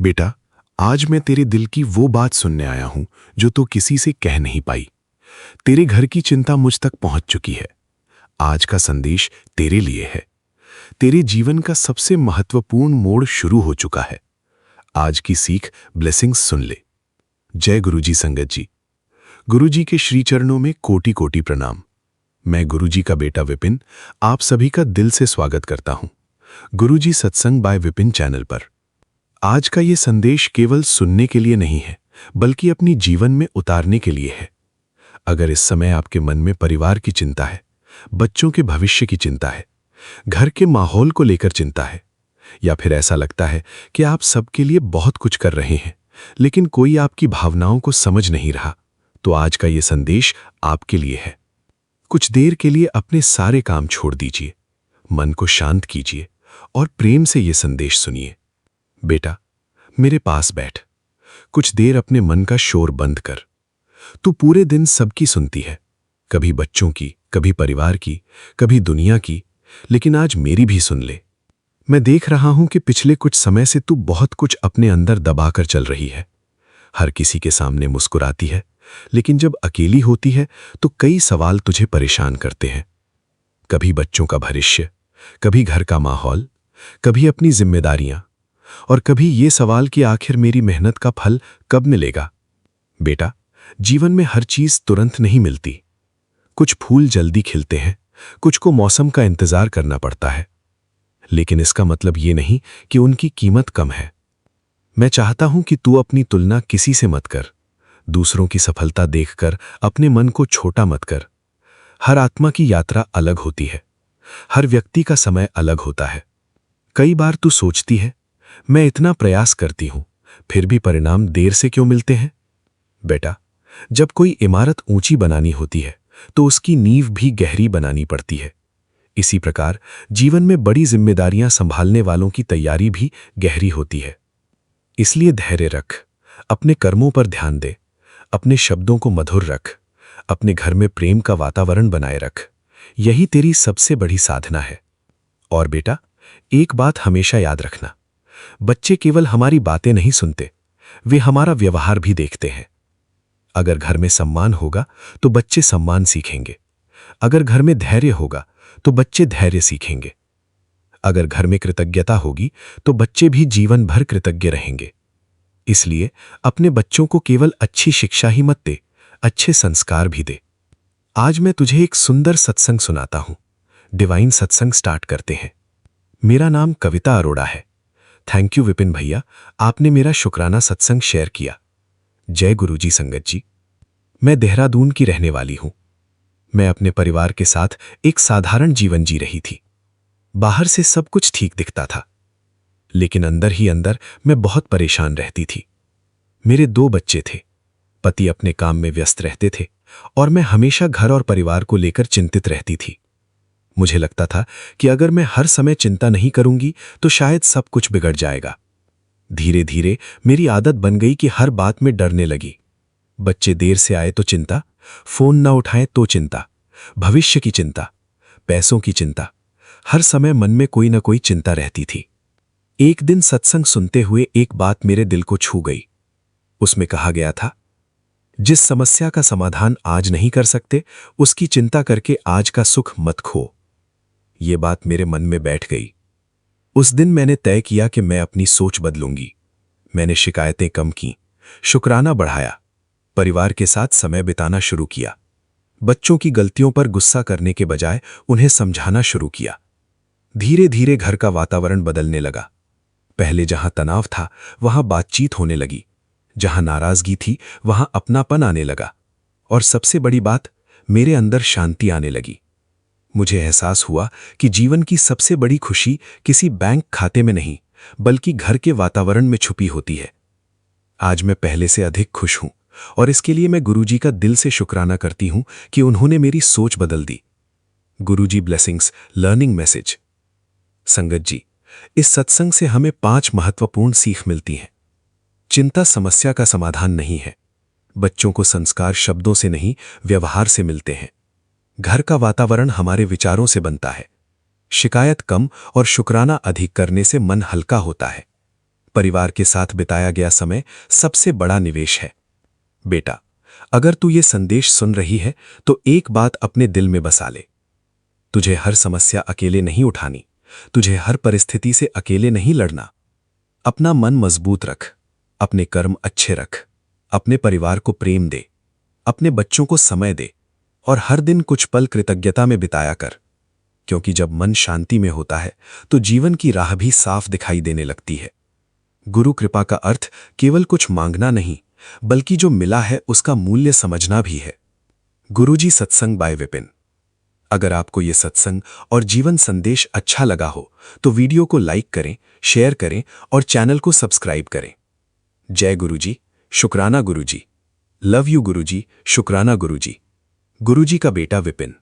बेटा, आज मैं तेरे दिल की वो बात सुनने आया हूं जो तू किसी से कह नहीं पाई। तेरे घर की चिंता मुझ तक पहुंच चुकी है। आज का संदेश तेरे लिए है। तेरे जीवन का सबसे महत्वपूर्ण मोड़ शुरू हो चुका है। आज की सीख ब्लेसिंग्स सुन ले। जय गुरुजी संगत जी। गुरुजी के श्री चरणों में कोटि कोटि प्रणाम। मैं गुरुजी का बेटा विपिन आप सभी का दिल से स्वागत करता हूं गुरुजी सत्संग बाय विपिन चैनल पर। आज का ये संदेश केवल सुनने के लिए नहीं है, बल्कि अपनी जीवन में उतारने के लिए है। अगर इस समय आपके मन में परिवार की चिंता है, बच्चों के भविष्य की चिंता है, घर के माहौल को लेकर चिंता है, या फिर ऐसा लगता है कि आप सबके लिए बहुत कुछ कर रहे हैं लेकिन कोई आपकी भावनाओं को समझ नहीं रहा, तो आज का ये संदेश आपके लिए है। कुछ देर के लिए अपने सारे काम छोड़ दीजिए, मन को शांत कीजिए और प्रेम से ये संदेश सुनिए। बेटा, मेरे पास बैठ। कुछ देर अपने मन का शोर बंद कर। तू पूरे दिन सबकी सुनती है, कभी बच्चों की, कभी परिवार की, कभी दुनिया की, लेकिन आज मेरी भी सुन ले। मैं देख रहा हूं कि पिछले कुछ समय से तू बहुत कुछ अपने अंदर दबाकर चल रही है। हर किसी के सामने मुस्कुराती है, लेकिन जब अकेली होती है तो कई सवाल तुझे परेशान करते हैं। कभी बच्चों का भविष्य, कभी घर का माहौल, कभी अपनी जिम्मेदारियां, और कभी ये सवाल कि आखिर मेरी मेहनत का फल कब मिलेगा। बेटा, जीवन में हर चीज तुरंत नहीं मिलती। कुछ फूल जल्दी खिलते हैं, कुछ को मौसम का इंतजार करना पड़ता है, लेकिन इसका मतलब ये नहीं कि उनकी कीमत कम है। मैं चाहता हूं कि तू अपनी तुलना किसी से मत कर। दूसरों की सफलता देखकर अपने मन को छोटा मत कर। हर आत्मा की यात्रा अलग होती है, हर व्यक्ति का समय अलग होता है। कई बार तू सोचती है, मैं इतना प्रयास करती हूं, फिर भी परिणाम देर से क्यों मिलते हैं। बेटा, जब कोई इमारत ऊंची बनानी होती है तो उसकी नींव भी गहरी बनानी पड़ती है। इसी प्रकार जीवन में बड़ी जिम्मेदारियां संभालने वालों की तैयारी भी गहरी होती है। इसलिए धैर्य रख, अपने कर्मों पर ध्यान दे, अपने शब्दों को मधुर रख, अपने घर में प्रेम का वातावरण बनाए रख। यही तेरी सबसे बड़ी साधना है। और बेटा, एक बात हमेशा याद रखना, बच्चे केवल हमारी बातें नहीं सुनते, वे हमारा व्यवहार भी देखते हैं। अगर घर में सम्मान होगा तो बच्चे सम्मान सीखेंगे। अगर घर में धैर्य होगा तो बच्चे धैर्य सीखेंगे। अगर घर में कृतज्ञता होगी तो बच्चे भी जीवन भर कृतज्ञ रहेंगे। इसलिए अपने बच्चों को केवल अच्छी शिक्षा ही मत दे, अच्छे संस्कार भी दे। आज मैं तुझे एक सुंदर सत्संग सुनाता हूं। डिवाइन सत्संग स्टार्ट करते हैं। मेरा नाम कविता अरोड़ा है। थैंक यू विपिन भैया, आपने मेरा शुक्राना सत्संग शेयर किया। जय गुरुजी संगत जी। मैं देहरादून की रहने वाली हूं। मैं अपने परिवार के साथ एक साधारण जीवन जी रही थी। बाहर से सब कुछ ठीक दिखता था, लेकिन अंदर ही अंदर मैं बहुत परेशान रहती थी। मेरे 2 बच्चे थे, पति अपने काम में व्यस्त रहते थे और मैं हमेशा घर और परिवार को लेकर चिंतित रहती थी। मुझे लगता था कि अगर मैं हर समय चिंता नहीं करूंगी तो शायद सब कुछ बिगड़ जाएगा। धीरे धीरे मेरी आदत बन गई कि हर बात में डरने लगी। बच्चे देर से आए तो चिंता, फोन ना उठाएं तो चिंता, भविष्य की चिंता, पैसों की चिंता। हर समय मन में कोई ना कोई चिंता रहती थी। एक दिन सत्संग सुनते हुए एक बात मेरे दिल को छू गई। उसमें कहा गया था, जिस समस्या का समाधान आज नहीं कर सकते, उसकी चिंता करके आज का सुख मत खो। ये बात मेरे मन में बैठ गई। उस दिन मैंने तय किया कि मैं अपनी सोच बदलूंगी। मैंने शिकायतें कम की, शुक्राना बढ़ाया, परिवार के साथ समय बिताना शुरू किया। बच्चों की गलतियों पर गुस्सा करने के बजाय उन्हें समझाना शुरू किया। धीरे धीरे घर का वातावरण बदलने लगा। पहले जहां तनाव था वहां बातचीत होने लगी, जहां नाराजगी थी वहां अपनापन आने लगा, और सबसे बड़ी बात, मेरे अंदर शांति आने लगी। मुझे एहसास हुआ कि जीवन की सबसे बड़ी खुशी किसी बैंक खाते में नहीं, बल्कि घर के वातावरण में छुपी होती है। आज मैं पहले से अधिक खुश हूं और इसके लिए मैं गुरुजी का दिल से शुक्राना करती हूं कि उन्होंने मेरी सोच बदल दी। गुरुजी ब्लेसिंग्स लर्निंग मैसेज। संगत जी, इस सत्संग से हमें 5 महत्वपूर्ण सीख मिलती हैं। चिंता समस्या का समाधान नहीं है। बच्चों को संस्कार शब्दों से नहीं, व्यवहार से मिलते हैं। घर का वातावरण हमारे विचारों से बनता है। शिकायत कम और शुक्राना अधिक करने से मन हल्का होता है। परिवार के साथ बिताया गया समय सबसे बड़ा निवेश है। बेटा, अगर तू ये संदेश सुन रही है तो एक बात अपने दिल में बसा ले। तुझे हर समस्या अकेले नहीं उठानी, तुझे हर परिस्थिति से अकेले नहीं लड़ना। अपना मन मजबूत रख, अपने कर्म अच्छे रख, अपने परिवार को प्रेम दे, अपने बच्चों को समय दे और हर दिन कुछ पल कृतज्ञता में बिताया कर। क्योंकि जब मन शांति में होता है तो जीवन की राह भी साफ दिखाई देने लगती है। गुरु कृपा का अर्थ केवल कुछ मांगना नहीं, बल्कि जो मिला है उसका मूल्य समझना भी है। गुरुजी सत्संग बाय विपिन। अगर आपको ये सत्संग और जीवन संदेश अच्छा लगा हो तो वीडियो को लाइक करें, शेयर करें और चैनल को सब्सक्राइब करें। जय गुरुजी, शुक्राना गुरुजी। लव यू गुरुजी, शुक्राना गुरुजी। गुरुजी का बेटा Vipin.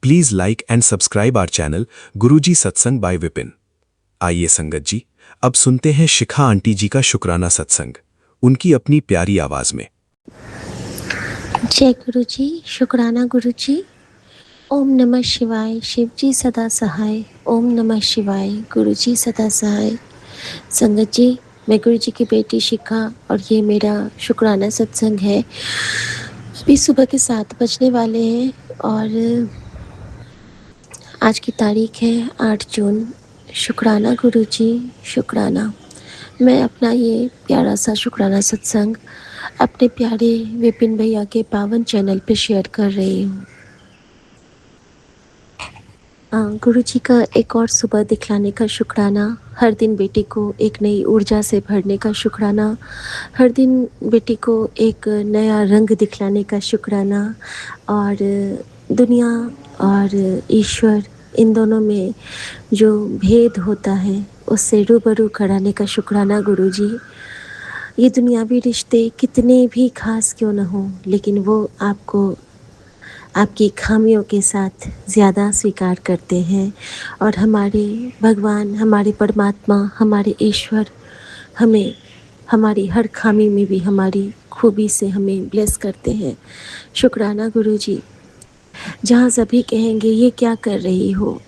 Please like and subscribe our channel Guruji Satsang by Vipin. आइए संगत जी, अब सुनते हैं शिखा आंटी जी का शुक्राना सत्संग, उनकी अपनी प्यारी आवाज में। जय गुरुजी, शुक्राना गुरुजी। ओम नमः शिवाय, शिव जी सदा सहाय। ओम नमः शिवाय, गुरुजी सदा सहाय। संगत जी, मैं गुरुजी की बेटी शिखा और ये मेरा शुक्राना सत्संग है। अभी सुबह के 7 बजने वाले हैं और आज की तारीख है 8 जून। शुक्राना गुरुजी, शुक्राना। मैं अपना ये प्यारा सा शुक्राना सत्संग अपने प्यारे विपिन भैया के पावन चैनल पे शेयर कर रही हूँ। गुरुजी का एक और सुबह दिखलाने का शुक्राना, हर दिन बेटी को एक नई ऊर्जा से भरने का शुक्राना, हर दिन बेटी को एक नया रंग दिखलाने का शुक्राना और दुनिया और ईश्वर इन दोनों में जो भेद होता है उससे रूबरू कराने का शुक्राना गुरुजी। ये दुनियावी रिश्ते कितने भी खास क्यों न हो, लेकिन वो आपको आपकी खामियों के साथ ज़्यादा स्वीकार करते हैं और हमारे भगवान, हमारे परमात्मा, हमारे ईश्वर हमें हमारी हर खामी में भी हमारी खूबी से हमें ब्लेस करते हैं। शुक्राना गुरुजी। जहाँ सभी कहेंगे ये क्या कर रही हो,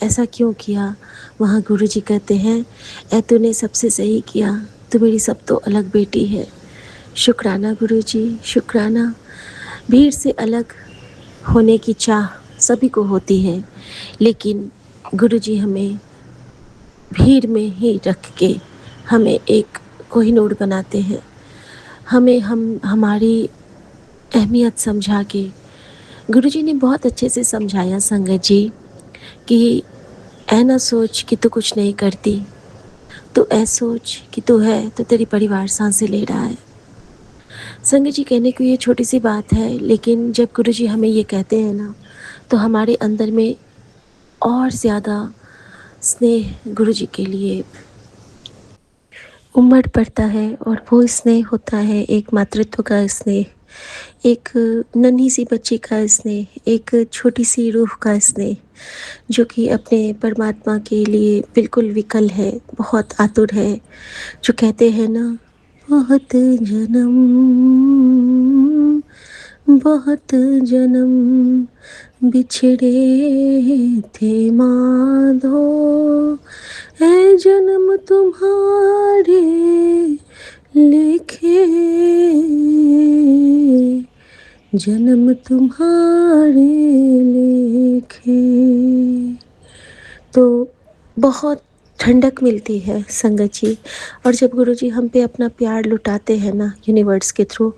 ऐसा क्यों किया, वहाँ गुरुजी कहते हैं ऐ तूने सबसे सही किया, तू मेरी सब तो अलग बेटी है। शुक्राना गुरुजी, शुक्राना। भीड़ से अलग होने की चाह सभी को होती है, लेकिन गुरुजी हमें भीड़ में ही रख के हमें एक कोहिनूर बनाते हैं। हमें हमारी अहमियत समझा के गुरुजी ने बहुत अच्छे से समझाया संगत जी कि ऐ ना सोच कि तू कुछ नहीं करती, तू ऐ सोच कि तू है तो तेरी परिवार सांसें ले रहा है। संगत जी, कहने को ये छोटी सी बात है, लेकिन जब गुरुजी हमें ये कहते हैं ना तो हमारे अंदर में और ज़्यादा स्नेह गुरुजी के लिए उमड़ पड़ता है और वो स्नेह होता है एक मातृत्व का स्नेह, एक नन्ही सी बच्ची का स्नेह, एक छोटी सी रूह का स्नेह जो कि अपने परमात्मा के लिए बिल्कुल विकल है, बहुत आतुर है, जो कहते हैं ना बहुत जन्म बिछड़े थे माधो, है जन्म तुम्हारे लिखे, जन्म तुम्हारे लिखे। तो बहुत ठंडक मिलती है संगत जी, और जब गुरुजी हम पे अपना प्यार लुटाते हैं ना यूनिवर्स के थ्रू,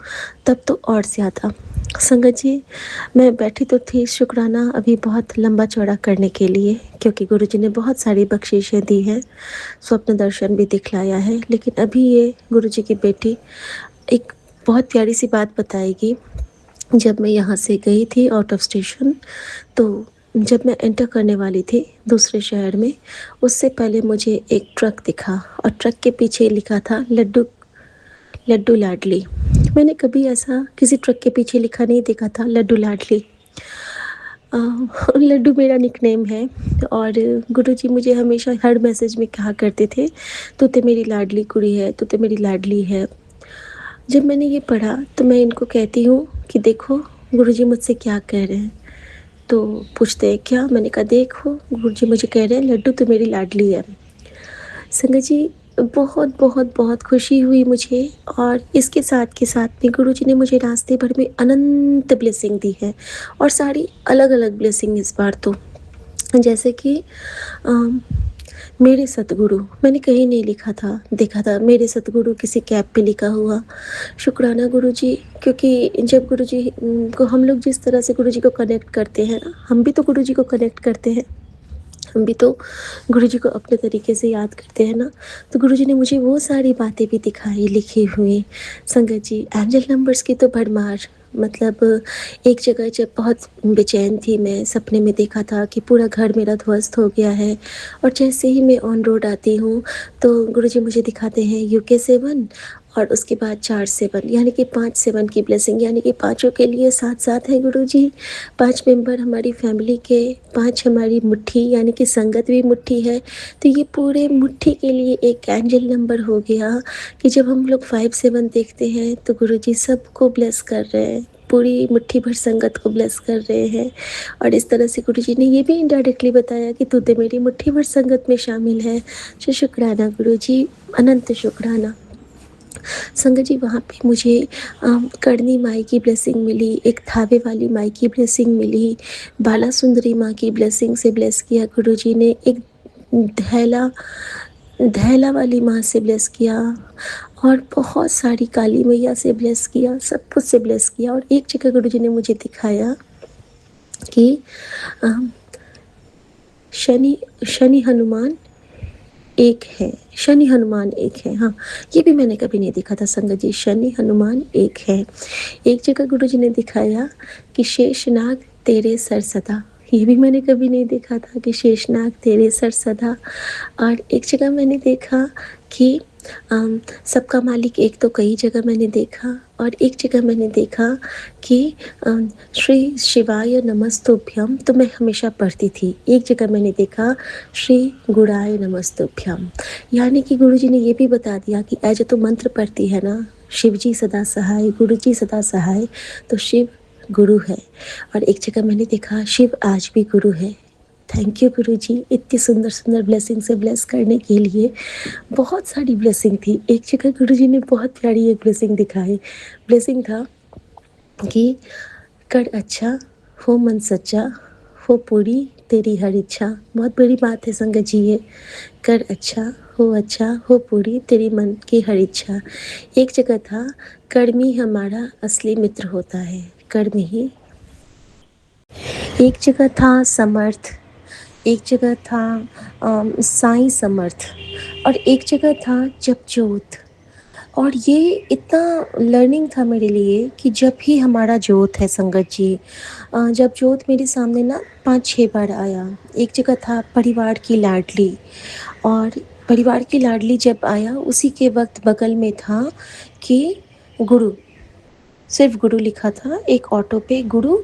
तब तो और ज़्यादा। संगत जी, मैं बैठी तो थी शुक्राना अभी बहुत लंबा चौड़ा करने के लिए, क्योंकि गुरुजी ने बहुत सारी बख्शिशें दी हैं, स्वप्न दर्शन भी दिखलाया है, लेकिन अभी ये गुरुजी की बेटी एक बहुत प्यारी सी बात बताएगी। जब मैं यहाँ से गई थी आउट ऑफ स्टेशन, तो जब मैं एंटर करने वाली थी दूसरे शहर में, उससे पहले मुझे एक ट्रक दिखा और ट्रक के पीछे लिखा था लड्डू लड्डू लाडली। मैंने कभी ऐसा किसी ट्रक के पीछे लिखा नहीं देखा था, लड्डू लाडली। लड्डू मेरा निकनेम है और गुरुजी मुझे हमेशा हर मैसेज में कहा करते थे तू तो मेरी लाडली कुड़ी है, तू तो मेरी लाडली है। जब मैंने ये पढ़ा तो मैं इनको कहती हूँ कि देखो गुरुजी मुझसे क्या कह रहे हैं। तो पूछते हैं क्या, मैंने कहा देखो गुरुजी मुझे कह रहे हैं लड्डू तो मेरी लाडली है। संगत जी, बहुत, बहुत, बहुत खुशी हुई मुझे और इसके साथ के साथ में गुरुजी ने मुझे रास्ते भर में अनंत ब्लेसिंग दी है और सारी अलग-अलग ब्लेसिंग इस बार तो। जैसे कि अम, मेरे सतगुरु मैंने कहीं नहीं लिखा था देखा था मेरे सतगुरु किसी कैप पे लिखा हुआ। शुक्राना गुरुजी क्योंकि जब गुरुजी को हम लोग जिस तरह से गुरुजी को कनेक्ट करते हैं ना, हम भी तो गुरुजी को कनेक्ट करते हैं। हम भी तो गुरुजी को अपने तरीके से याद करते हैं ना, तो गुरुजी ने मुझे वो सारी बातें भी दिखाई लिखी हुई। संगत जी एंजल नंबर्स की तो भरमार मतलब एक जगह जब बहुत बेचैन थी मैं सपने में देखा था कि पूरा घर मेरा ध्वस्त हो गया है और जैसे ही मैं ऑन रोड आती हूँ तो गुरुजी मुझे दिखाते हैं यूके 7 और उसके बाद 4 7 यानी कि 5 7 की ब्लेसिंग यानी कि पाँचों के लिए साथ साथ है गुरुजी। 5 मेंबर हमारी फैमिली के, 5 हमारी मुट्ठी यानी कि संगत भी मुट्ठी है, तो ये पूरे मुट्ठी के लिए एक एंजल नंबर हो गया कि जब हम लोग 5 7 देखते हैं तो गुरुजी सबको ब्लेस कर रहे हैं, पूरी मुट्ठी भर संगत को ब्लेस कर रहे हैं और इस तरह से गुरुजी ने ये भी इनडायरेक्टली बताया कि तू तो मेरी मुट्ठी भर संगत में शामिल है। शुक्राना गुरुजी, अनंत शुक्राना। संगत जी वहाँ पे मुझे करनी माई की ब्लेसिंग मिली, एक थावे वाली माई की ब्लेसिंग मिली, बाला सुंदरी माँ की ब्लेसिंग से ब्लेस किया गुरुजी ने, एक धैला धैला वाली माँ से ब्लेस किया और बहुत सारी काली मैया से ब्लेस किया, सब कुछ से ब्लेस किया और एक जगह गुरुजी ने मुझे दिखाया कि शनि शनि हनुमान एक है, शनि हनुमान एक है। हाँ, ये भी मैंने कभी नहीं देखा था संगत जी, शनि हनुमान एक है। एक जगह गुरुजी ने दिखाया कि शेषनाग तेरे सर सदा, ये भी मैंने कभी नहीं देखा था कि शेषनाग तेरे सर सदा। और एक जगह मैंने देखा कि सबका मालिक एक तो कई जगह मैंने देखा और एक जगह मैंने देखा कि श्री शिवाय नमस्तुभ्यम तो मैं हमेशा पढ़ती थी। एक जगह मैंने देखा श्री गुणाय नमस्तुभ्यम, यानी कि गुरुजी ने ये भी बता दिया कि ऐसे तो मंत्र पढ़ती है ना, शिव जी सदा सहाय, गुरु जी सदा सहाय, तो शिव गुरु है। और एक जगह मैंने देखा शिव आज भी गुरु है। थैंक यू गुरुजी, इतनी सुंदर सुंदर ब्लेसिंग से ब्लेस करने के लिए। बहुत सारी ब्लेसिंग थी। एक जगह गुरुजी ने बहुत प्यारी एक ब्लेसिंग दिखाई। ब्लेसिंग था कि कर अच्छा हो मन सच्चा, हो पूरी तेरी हर इच्छा। बहुत बड़ी बात है संगत जी ये, कर अच्छा हो पूरी तेरी मन की हर इच्छा। एक जगह था कर्म ही हमारा असली मित्र होता है, कर्म ही। एक जगह था समर्थ, एक जगह था साईं समर्थ और एक जगह था जपजोत। और ये इतना लर्निंग था मेरे लिए कि जब भी हमारा जोत है संगत जी, जब जोत मेरे सामने ना 5-6 बार आया। एक जगह था परिवार की लाडली और परिवार की लाडली जब आया उसी के वक्त बगल में था कि गुरु, सिर्फ गुरु लिखा था एक ऑटो पे, गुरु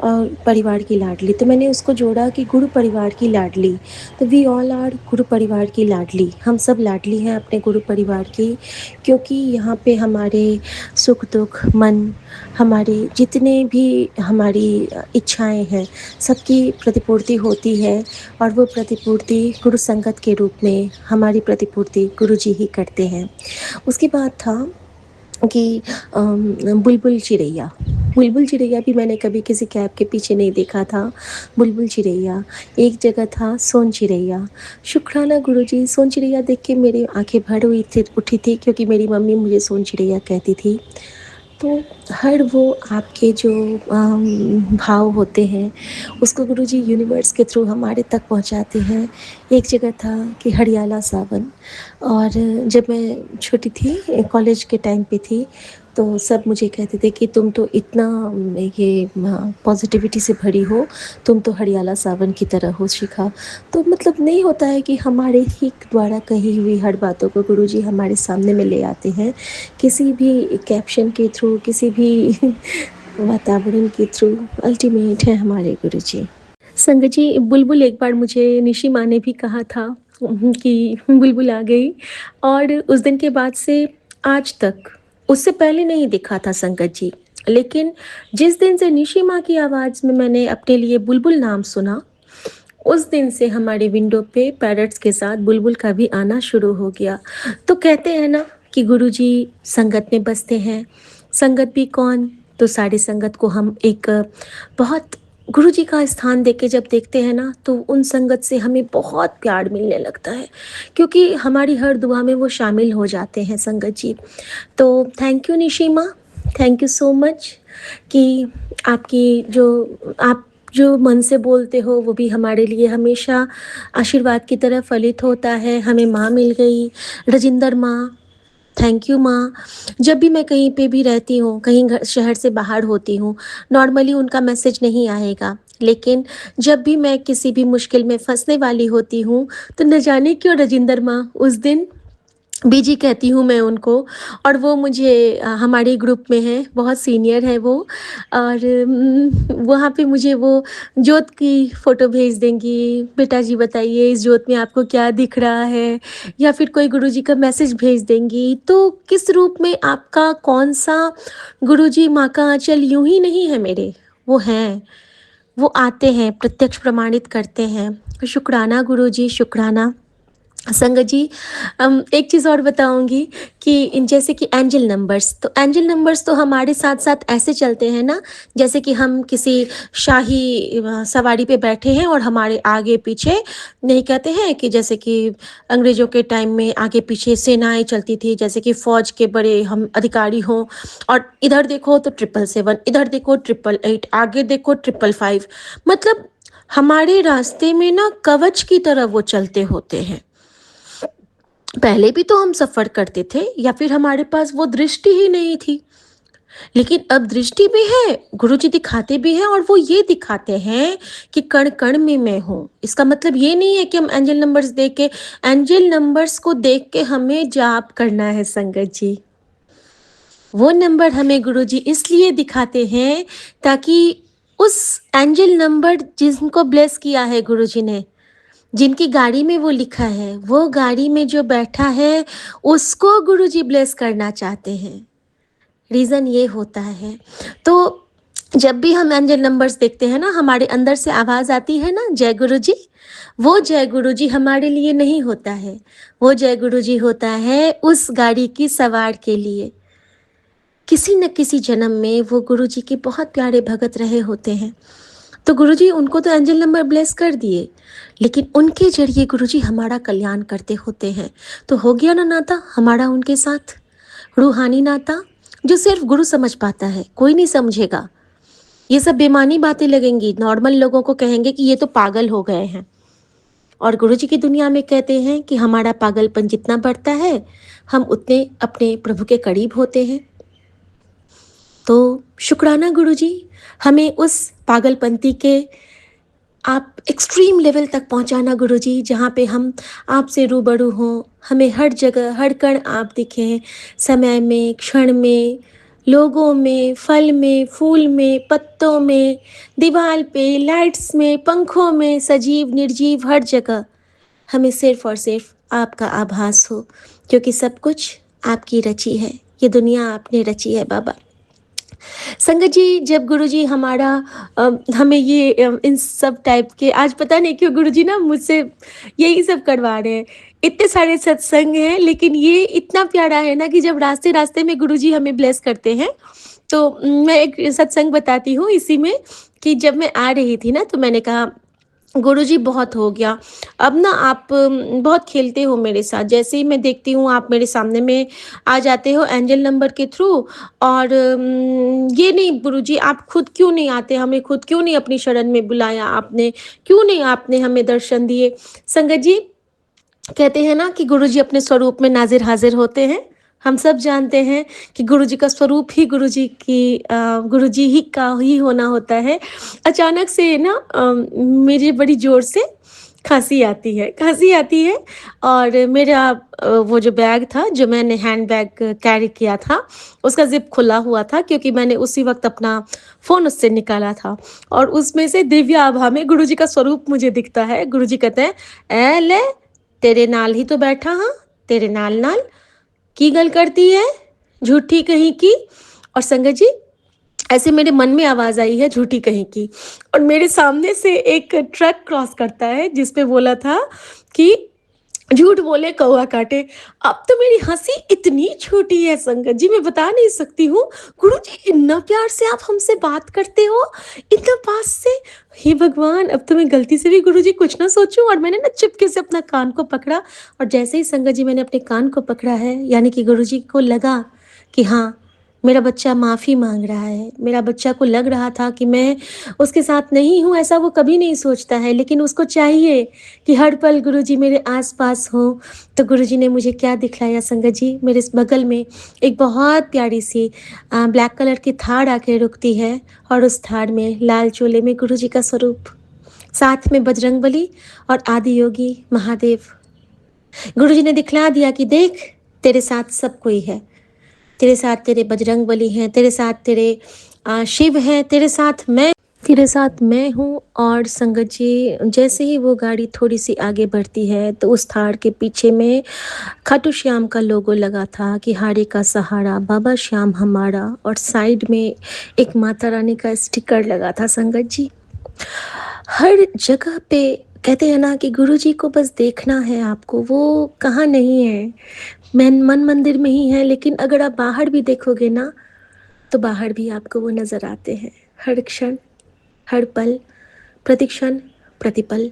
और परिवार की लाडली, तो मैंने उसको जोड़ा कि गुरु परिवार की लाडली। तो वी ऑल आर गुरु परिवार की लाडली, हम सब लाडली हैं अपने गुरु परिवार की, क्योंकि यहाँ पे हमारे सुख दुख मन, हमारे जितने भी हमारी इच्छाएं हैं सबकी प्रतिपूर्ति होती है और वो प्रतिपूर्ति गुरु संगत के रूप में हमारी प्रतिपूर्ति गुरु जी ही करते हैं। उसके बाद था कि बुलबुल चिड़ैया, बुलबुल चिड़ैया भी मैंने कभी किसी कैब के पीछे नहीं देखा था। बुलबुल चिड़ैया, एक जगह था सोन चिड़ैया। शुक्राना गुरुजी, सोन चिड़ैया देख के मेरी आंखें भर हुई थी उठी थी क्योंकि मेरी मम्मी मुझे सोन चिड़ैया कहती थी। तो हर वो आपके जो भाव होते हैं उसको गुरुजी यूनिवर्स के थ्रू हमारे तक पहुंचाते हैं। एक जगह था कि हरियाला सावन, और जब मैं छोटी थी कॉलेज के टाइम पे थी तो सब मुझे कहते थे कि तुम तो इतना ये पॉजिटिविटी से भरी हो, तुम तो हरियाला सावन की तरह हो शिखा। तो मतलब नहीं होता है कि हमारे ही द्वारा कही हुई हर बातों को गुरुजी हमारे सामने में ले आते हैं, किसी भी कैप्शन के थ्रू, किसी भी वातावरण के थ्रू। अल्टीमेट है हमारे गुरुजी। संगत जी बुलबुल एक बार मुझे निशी माँ ने भी कहा था कि बुलबुल आ गई, और उस दिन के बाद से आज तक, उससे पहले नहीं दिखा था संगत जी, लेकिन जिस दिन से निशी माँ की आवाज़ में मैंने अपने लिए बुलबुल नाम सुना उस दिन से हमारे विंडो पे पैरट्स के साथ बुलबुल का भी आना शुरू हो गया। तो कहते हैं ना कि गुरुजी संगत में बसते हैं। संगत भी कौन? तो सारी संगत को हम एक बहुत गुरुजी का स्थान देके जब देखते हैं ना, तो उन संगत से हमें बहुत प्यार मिलने लगता है, क्योंकि हमारी हर दुआ में वो शामिल हो जाते हैं संगत जी। तो thank you Nishima, thank you so much कि आपकी जो आप जो मन से बोलते हो वो भी हमारे लिए हमेशा आशीर्वाद की तरह फलित होता है। हमें माँ मिल गई, रजिंदर माँ, थैंक यू माँ। जब भी मैं कहीं पे भी रहती हूँ, कहीं घर शहर से बाहर होती हूँ, नॉर्मली उनका मैसेज नहीं आएगा, लेकिन जब भी मैं किसी भी मुश्किल में फंसने वाली होती हूँ, तो न जाने क्यों रजिंदर माँ उस दिन बीजी कहती हूँ मैं उनको, और वो मुझे हमारे ग्रुप में है, बहुत सीनियर है वो, और वहाँ पे मुझे वो जोत की फ़ोटो भेज देंगी, बेटा जी बताइए इस जोत में आपको क्या दिख रहा है, या फिर कोई गुरुजी का मैसेज भेज देंगी। तो किस रूप में आपका कौन-सा गुरुजी माँ का आँचल यूँ ही नहीं है मेरे, वो हैं, वो आते हैं, प्रत्यक्ष प्रमाणित करते हैं। शुक्राना गुरुजी, शुक्राना। संगत जी, एक चीज़ और बताऊँगी कि जैसे कि एंजल नंबर्स तो हमारे साथ-साथ ऐसे चलते हैं ना, जैसे कि हम किसी शाही सवारी पे बैठे हैं और हमारे आगे-पीछे, नहीं कहते हैं कि जैसे कि अंग्रेज़ों के टाइम में आगे-पीछे सेनाएँ चलती थी, जैसे कि फ़ौज के बड़े हम अधिकारी हों, और इधर देखो तो 777, इधर देखो 888, आगे देखो 555, मतलब हमारे रास्ते में ना कवच की तरह वो चलते होते हैं। पहले भी तो हम सफ़र करते थे, या फिर हमारे पास वो दृष्टि ही नहीं थी, लेकिन अब दृष्टि भी है, गुरुजी दिखाते भी हैं, और वो ये दिखाते हैं कि कण-कण में मैं हूँ। इसका मतलब ये नहीं है कि हम एंजल नंबर्स को देख के हमें जाप करना है संगत जी। वो नंबर हमें गुरुजी इसलिए दिखाते हैं ताकि उस एंजल नंबर जिनको ब्लेस किया है गुरुजी ने, जिनकी गाड़ी में वो लिखा है, वो गाड़ी में जो बैठा है, उसको गुरुजी ब्लेस करना चाहते हैं। रीज़न ये होता है। तो जब भी हम एंजल नंबर्स देखते हैं ना, हमारे अंदर से आवाज़ आती है ना, जय गुरुजी, वो जय गुरुजी हमारे लिए नहीं होता है। वो जय गुरुजी होता है उस गाड़ी की सवार के लिए। किसी न किसी जन्म में वो गुरुजी के बहुत प्यारे भगत रहे होते हैं। तो गुरुजी उनको तो एंजल नंबर ब्लेस कर दिए, लेकिन उनके ज़रिए गुरुजी हमारा कल्याण करते होते हैं। तो हो गया ना नाता हमारा उनके साथ, रूहानी नाता, जो सिर्फ़ गुरु समझ पाता है, कोई नहीं समझेगा। ये सब बेमानी बातें लगेंगी, नॉर्मल लोगों को कहेंगे कि ये तो पागल हो गए हैं। और गुरुजी की दुनिया में कहते हैं कि हमारा पागलपन जितना बढ़ता है, हम उतने अपने प्रभु के करीब होते हैं। तो शुक्राना गुरुजी, हमें उस पागलपंती के आप एक्सट्रीम लेवल तक पहुंचाना गुरुजी, जहाँ पे हम आपसे रूबरू हों, हमें हर जगह हर कण आप दिखें, समय में, क्षण में, लोगों में, फल में, फूल में, पत्तों में, दीवार पे, लाइट्स में, पंखों में, सजीव निर्जीव हर जगह हमें सिर्फ और सिर्फ आपका आभास हो, क्योंकि सब कुछ आपकी रची है, ये दुनिया आपने रची है बाबा। संगत जी, जब गुरुजी हमारा हमें ये इन सब टाइप के, आज पता नहीं क्यों गुरुजी ना मुझसे यही सब करवा रहे हैं। इतने सारे सत्संग हैं, लेकिन ये इतना प्यारा है ना कि जब रास्ते-रास्ते में गुरुजी हमें ब्लेस करते हैं। तो मैं एक सत्संग बताती हूँ इसी में, कि जब मैं आ रही थी ना, तो मैंने कहा गुरुजी बहुत हो गया, अब ना आप बहुत खेलते हो मेरे साथ, जैसे ही मैं देखती हूँ आप मेरे सामने में आ जाते हो एंजल नंबर के थ्रू, और ये नहीं गुरुजी आप खुद क्यों नहीं आते, हमें खुद क्यों नहीं अपनी शरण में बुलाया आपने, क्यों नहीं आपने हमें दर्शन दिए। संगत जी, कहते हैं ना कि गुरुजी अपने स्वरूप में नाज़िर हाज़िर होते हैं। हम सब जानते हैं कि गुरुजी का स्वरूप ही गुरुजी ही का ही होना होता है। अचानक से ना मेरी बड़ी ज़ोर से खाँसी आती है, और मेरा वो जो बैग था, जो मैंने हैंड बैग कैरी किया था, उसका ज़िप खुला हुआ था, क्योंकि मैंने उसी वक़्त अपना फ़ोन उससे निकाला था, और उसमें से दिव्य आभा में गुरुजी का स्वरूप मुझे दिखता है। गुरुजी कहते हैं, "ऐ ले! तेरे नाल ही तो बैठा हाँ, तेरे नाल-नाल की गल करती है, झूठी कहीं की।" और संगत जी, ऐसे मेरे मन में आवाज़ आई है झूठी कहीं की, और मेरे सामने से एक ट्रक क्रॉस करता है जिस पे बोला था कि झूठ बोले कौवा काटे। अब तो मेरी हँसी इतनी छोटी है संगत जी, मैं बता नहीं सकती हूँ। गुरुजी इतना प्यार से आप हमसे बात करते हो, इतना पास से। हे भगवान! अब तो मैं गलती से भी गुरुजी कुछ ना सोचूँ, और मैंने ना चुपके से अपना कान को पकड़ा, और जैसे ही संगत जी मैंने अपने कान को पकड़ा है, यानी कि गुरुजी को लगा कि हाँ, मेरा बच्चा माफ़ी माँग रहा है। मेरा बच्चा को लग रहा था कि मैं उसके साथ नहीं हूँ, ऐसा वो कभी नहीं सोचता है, लेकिन उसको चाहिए कि हर पल गुरुजी मेरे आस-पास हों। तो गुरुजी ने मुझे क्या दिखलाया संगत जी, मेरे इस बगल में एक बहुत प्यारी-सी ब्लैक कलर की थार आके रुकती है, और उस थार में लाल चोले में गुरुजी का स्वरूप, साथ में बजरंगबली और आदि योगी महादेव। गुरुजी ने दिखला दिया कि देख, तेरे साथ सब कोई है। तेरे साथ तेरे बजरंगबली हैं, तेरे साथ तेरे शिव हैं, तेरे साथ मैं हूँ। और संगत जी, जैसे ही वो गाड़ी थोड़ी-सी आगे बढ़ती है, तो उस थार के पीछे में खाटू श्याम का लोगो लगा था कि हारे का सहारा बाबा श्याम हमारा, और साइड में एक माता रानी का स्टिकर लगा था संगत जी। हर जगह पे कहते हैं ना कि गुरुजी को बस देखना है आपको, वो कहाँ नहीं है, मन मंदिर में ही है, लेकिन अगर आप बाहर भी देखोगे ना, तो बाहर भी आपको वो नज़र आते हैं। हर क्षण, हर पल, प्रतिक्षण, प्रतिपल।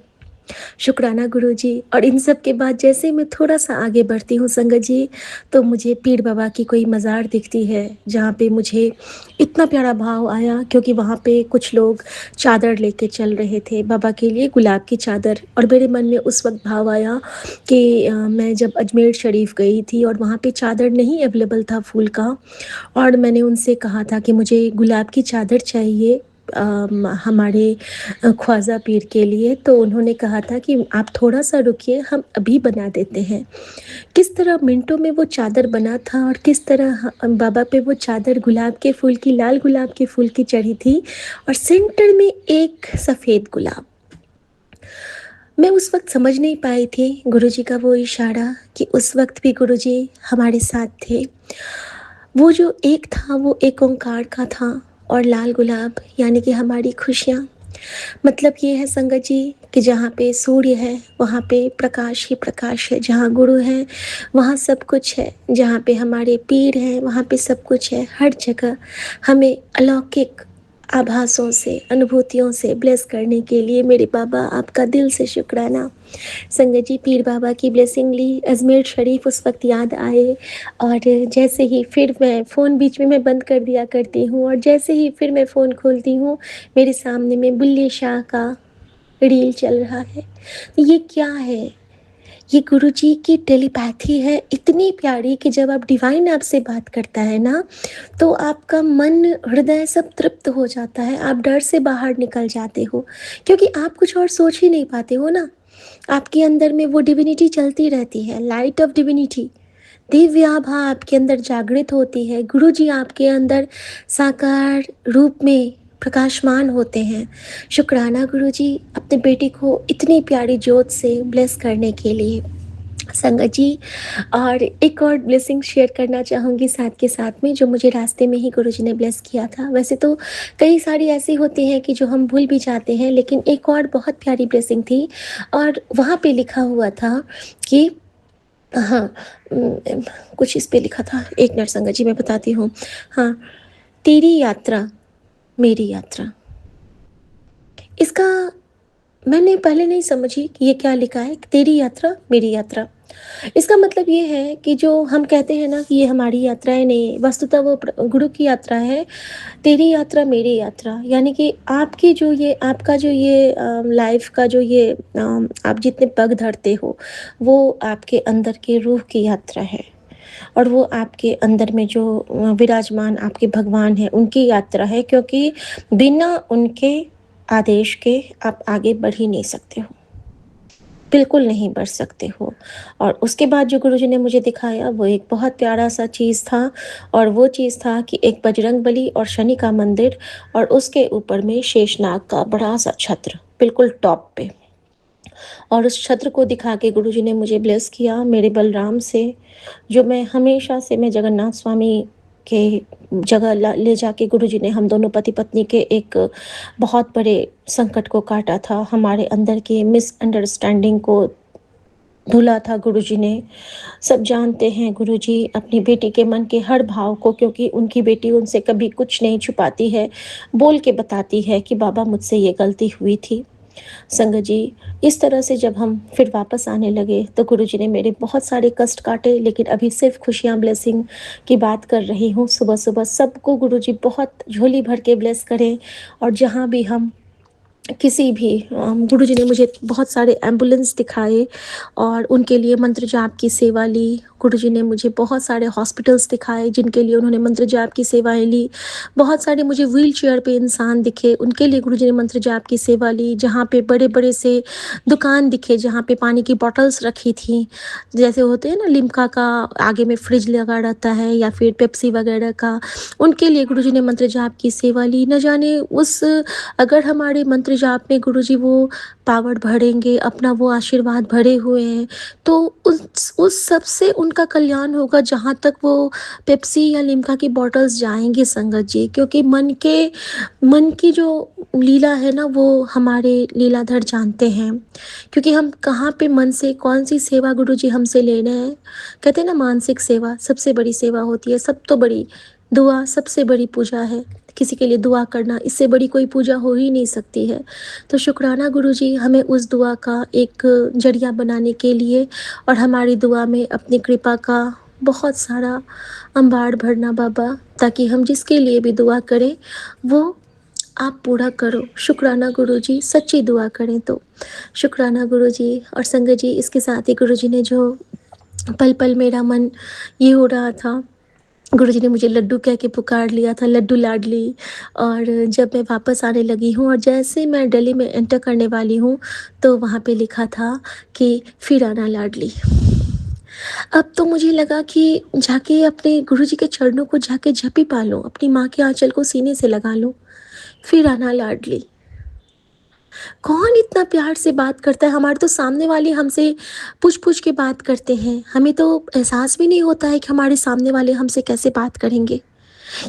शुक्राना गुरुजी। और इन सब के बाद जैसे ही मैं थोड़ा-सा आगे बढ़ती हूँ संगत जी, तो मुझे पीर बाबा की कोई मज़ार दिखती है, जहाँ पे मुझे इतना प्यारा भाव आया, क्योंकि वहाँ पे कुछ लोग चादर लेके चल रहे थे बाबा के लिए, गुलाब की चादर। और मेरे मन में उस वक़्त भाव आया कि मैं जब अजमेर शरीफ गई थी और वहाँ पे चादर नहीं अवेलेबल था फूल का, और मैंने उनसे कहा था कि मुझे गुलाब की चादर चाहिए हमारे ख्वाजा पीर के लिए। तो उन्होंने कहा था कि आप थोड़ा-सा रुकिए, हम अभी बना देते हैं। किस तरह मिनटों में वो चादर बना था, और किस तरह बाबा पे वो चादर गुलाब के फूल की, लाल गुलाब के फूल की चढ़ी थी, और सेंटर में एक सफ़ेद गुलाब। मैं उस वक़्त समझ नहीं पाई थी गुरुजी का वो इशारा, कि उस वक़्त भी गुरुजी हमारे साथ थे। वो जो एक था, वो एक ओंकार का था, और लाल गुलाब यानी कि हमारी खुशियाँ। मतलब ये है संगत जी कि जहाँ पे सूर्य है, वहाँ पे प्रकाश ही प्रकाश है। जहाँ गुरु हैं, वहाँ सब कुछ है। जहाँ पे हमारे पीर हैं, वहाँ पे सब कुछ है। हर जगह हमें अलौकिक आभासों से, अनुभूतियों से ब्लेस करने के लिए मेरे बाबा, आपका दिल से शुक्राना। संगत जी, पीर बाबा की ब्लेसिंग ली, अजमेर शरीफ उस वक़्त याद आए, और जैसे ही फिर मैं फ़ोन बीच में मैं बंद कर दिया करती हूँ, और जैसे ही फिर मैं फ़ोन खोलती हूँ, मेरे सामने में बुल्ले शाह का रील चल रहा है। ये क्या है? ये गुरुजी की टेलीपैथी है, इतनी प्यारी कि जब आप डिवाइन आपसे बात करता है ना, तो आपका मन, हृदय सब तृप्त हो जाता है। आप डर से बाहर निकल जाते हो, क्योंकि आप कुछ और सोच ही नहीं पाते हो ना। आपके अंदर में वो डिविनिटी चलती रहती है, लाइट ऑफ डिविनिटी, दिव्य आभा आपके अंदर जागृत होती है। गुरुजी आपके अंदर साकार रूप में प्रकाशमान होते हैं। शुक्राना गुरुजी, अपने बेटी को इतनी प्यारी ज्योत से ब्लेस करने के लिए। संगत जी, और एक और ब्लेसिंग शेयर करना चाहूँगी साथ के साथ में, जो मुझे रास्ते में ही गुरुजी ने ब्लेस किया था। वैसे तो कई सारी ऐसी होती हैं कि जो हम भूल भी जाते हैं, लेकिन एक और बहुत प्यारी ब्लेसिंग थी, और वहाँ पे लिखा हुआ था कि हाँ, कुछ इस पे लिखा था, एक मिनट संगत जी मैं बताती हूँ। हाँ, तेरी यात्रा मेरी यात्रा। इसका मैंने पहले नहीं समझी कि ये क्या लिखा है, तेरी यात्रा मेरी यात्रा। इसका मतलब ये है कि जो हम कहते हैं ना कि ये हमारी यात्रा है, नहीं, वस्तुतः वो गुरु की यात्रा है। तेरी यात्रा मेरी यात्रा, यानी कि आपकी जो ये, आपका जो ये लाइफ का जो ये आप जितने पग धरते हो, वो आपके अंदर के रूह की यात्रा है, और वो आपके अंदर में जो विराजमान आपके भगवान हैं, उनकी यात्रा है, क्योंकि बिना उनके आदेश के आप आगे बढ़ ही नहीं सकते हो, बिल्कुल नहीं बढ़ सकते हो। और उसके बाद जो गुरुजी ने मुझे दिखाया, वो एक बहुत प्यारा सा चीज़ था, और वो चीज़ था कि एक बजरंगबली और शनि का मंदिर, और उसके ऊपर में शेषनाग का बड़ा सा छत्र बिल्कुल टॉप पे। और उस छत्र को दिखा के गुरुजी ने मुझे ब्लेस किया मेरे बलराम से, जो मैं हमेशा से, मैं जगन्नाथ स्वामी के जगह ले जाके गुरुजी ने हम दोनों पति पत्नी के एक बहुत बड़े संकट को काटा था। हमारे अंदर के मिसअंडरस्टैंडिंग को धुला था गुरुजी ने। सब जानते हैं गुरुजी अपनी बेटी के मन के हर भाव को, क्योंकि उनकी बेटी उनसे कभी कुछ नहीं छुपाती है, बोल के बताती है कि बाबा मुझसे ये गलती हुई थी। संगत जी, इस तरह से जब हम फिर वापस आने लगे तो गुरुजी ने मेरे बहुत सारे कष्ट काटे, लेकिन अभी सिर्फ खुशियाँ ब्लेसिंग की बात कर रही हूँ। सुबह सुबह सबको गुरुजी बहुत झोली भर के ब्लेस करें। और जहाँ भी हम किसी भी गुरुजी ने मुझे बहुत सारे एम्बुलेंस दिखाए और उनके लिए मंत्र जाप की सेवा ली। गुरुजी ने मुझे बहुत सारे हॉस्पिटल्स दिखाए जिनके लिए उन्होंने मंत्र जाप की सेवाएं ली। बहुत सारे मुझे व्हील चेयर पे इंसान दिखे, उनके लिए गुरुजी ने मंत्र जाप की सेवा ली। जहाँ पे बड़े बड़े से दुकान दिखे जहाँ पे पानी की बॉटल्स रखी थी, जैसे होते हैं ना लिम्का का आगे में फ्रिज लगा रहता है या फिर पेप्सी वगैरह का, उनके लिए गुरुजी ने मंत्र जाप की सेवा ली। न जाने उस अगर हमारे मंत्र जाप में गुरुजी वो पावर भरेंगे, अपना वो आशीर्वाद भरे हुए हैं, तो उस सब से उनका कल्याण होगा जहाँ तक वो पेप्सी या लिम्का की बॉटल्स जाएंगे संगत जी। क्योंकि मन की जो लीला है ना, वो हमारे लीलाधर जानते हैं। क्योंकि हम कहाँ पे मन से कौन सी सेवा गुरुजी हमसे ले रहे हैं। कहते हैं ना, मानसिक सेवा सबसे बड़ी सेवा होती है, सब तो बड़ी दुआ सबसे बड़ी पूजा है। किसी के लिए दुआ करना, इससे बड़ी कोई पूजा हो ही नहीं सकती है। तो शुक्राना गुरुजी हमें उस दुआ का एक जरिया बनाने के लिए और हमारी दुआ में अपनी कृपा का बहुत सारा अंबार भरना बाबा, ताकि हम जिसके लिए भी दुआ करें वो आप पूरा करो। शुक्राना गुरुजी, सच्ची दुआ करें तो शुक्राना गुरुजी। और संगत जी, इसके साथ ही गुरुजी ने जो पल पल मेरा मन ये हो रहा था, गुरुजी ने मुझे लड्डू कह के पुकार लिया था, लड्डू लाडली। और जब मैं वापस आने लगी हूँ और जैसे मैं दिल्ली में एंटर करने वाली हूँ तो वहाँ पे लिखा था कि फिर आना लाडली। अब तो मुझे लगा कि जाके अपने गुरुजी के चरणों को जाके झपी पा लूँ, अपनी माँ के आंचल को सीने से लगा लूँ। फिर आना लाडली, कौन इतना प्यार से बात करता है। हमारे तो सामने वाले हमसे पूछ पूछ के बात करते हैं, हमें तो एहसास भी नहीं होता है कि हमारे सामने वाले हमसे कैसे बात करेंगे।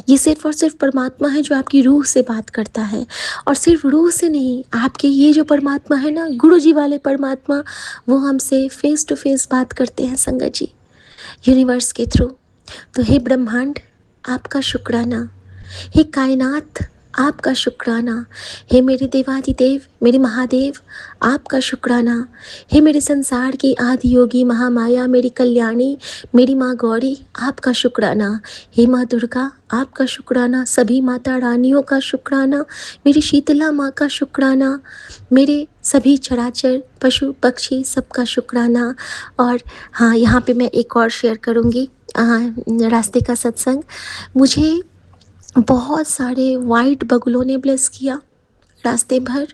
ये सिर्फ और सिर्फ परमात्मा है जो आपकी रूह से बात करता है। और सिर्फ रूह से नहीं, आपके ये जो परमात्मा है ना, गुरुजी वाले परमात्मा, वो हमसे फेस टू फेस बात करते हैं संगत जी, यूनिवर्स के थ्रू। तो हे ब्रह्मांड, आपका शुक्राना। हे कायनात, आपका शुक्राना। हे मेरे देवाधिदेव, मेरे महादेव, आपका शुक्राना। हे मेरे संसार की आदि योगी महामाया, मेरी कल्याणी, मेरी माँ गौरी, आपका शुक्राना। हे माँ दुर्गा, आपका शुक्राना। सभी माता रानियों का शुक्राना। मेरी शीतला माँ का शुक्राना। मेरे सभी चराचर पशु पक्षी सबका शुक्राना। और हाँ, यहाँ पे मैं एक और शेयर करूँगी रास्ते का सत्संग। मुझे बहुत सारे वाइट बगुलों ने ब्लेस किया रास्ते भर।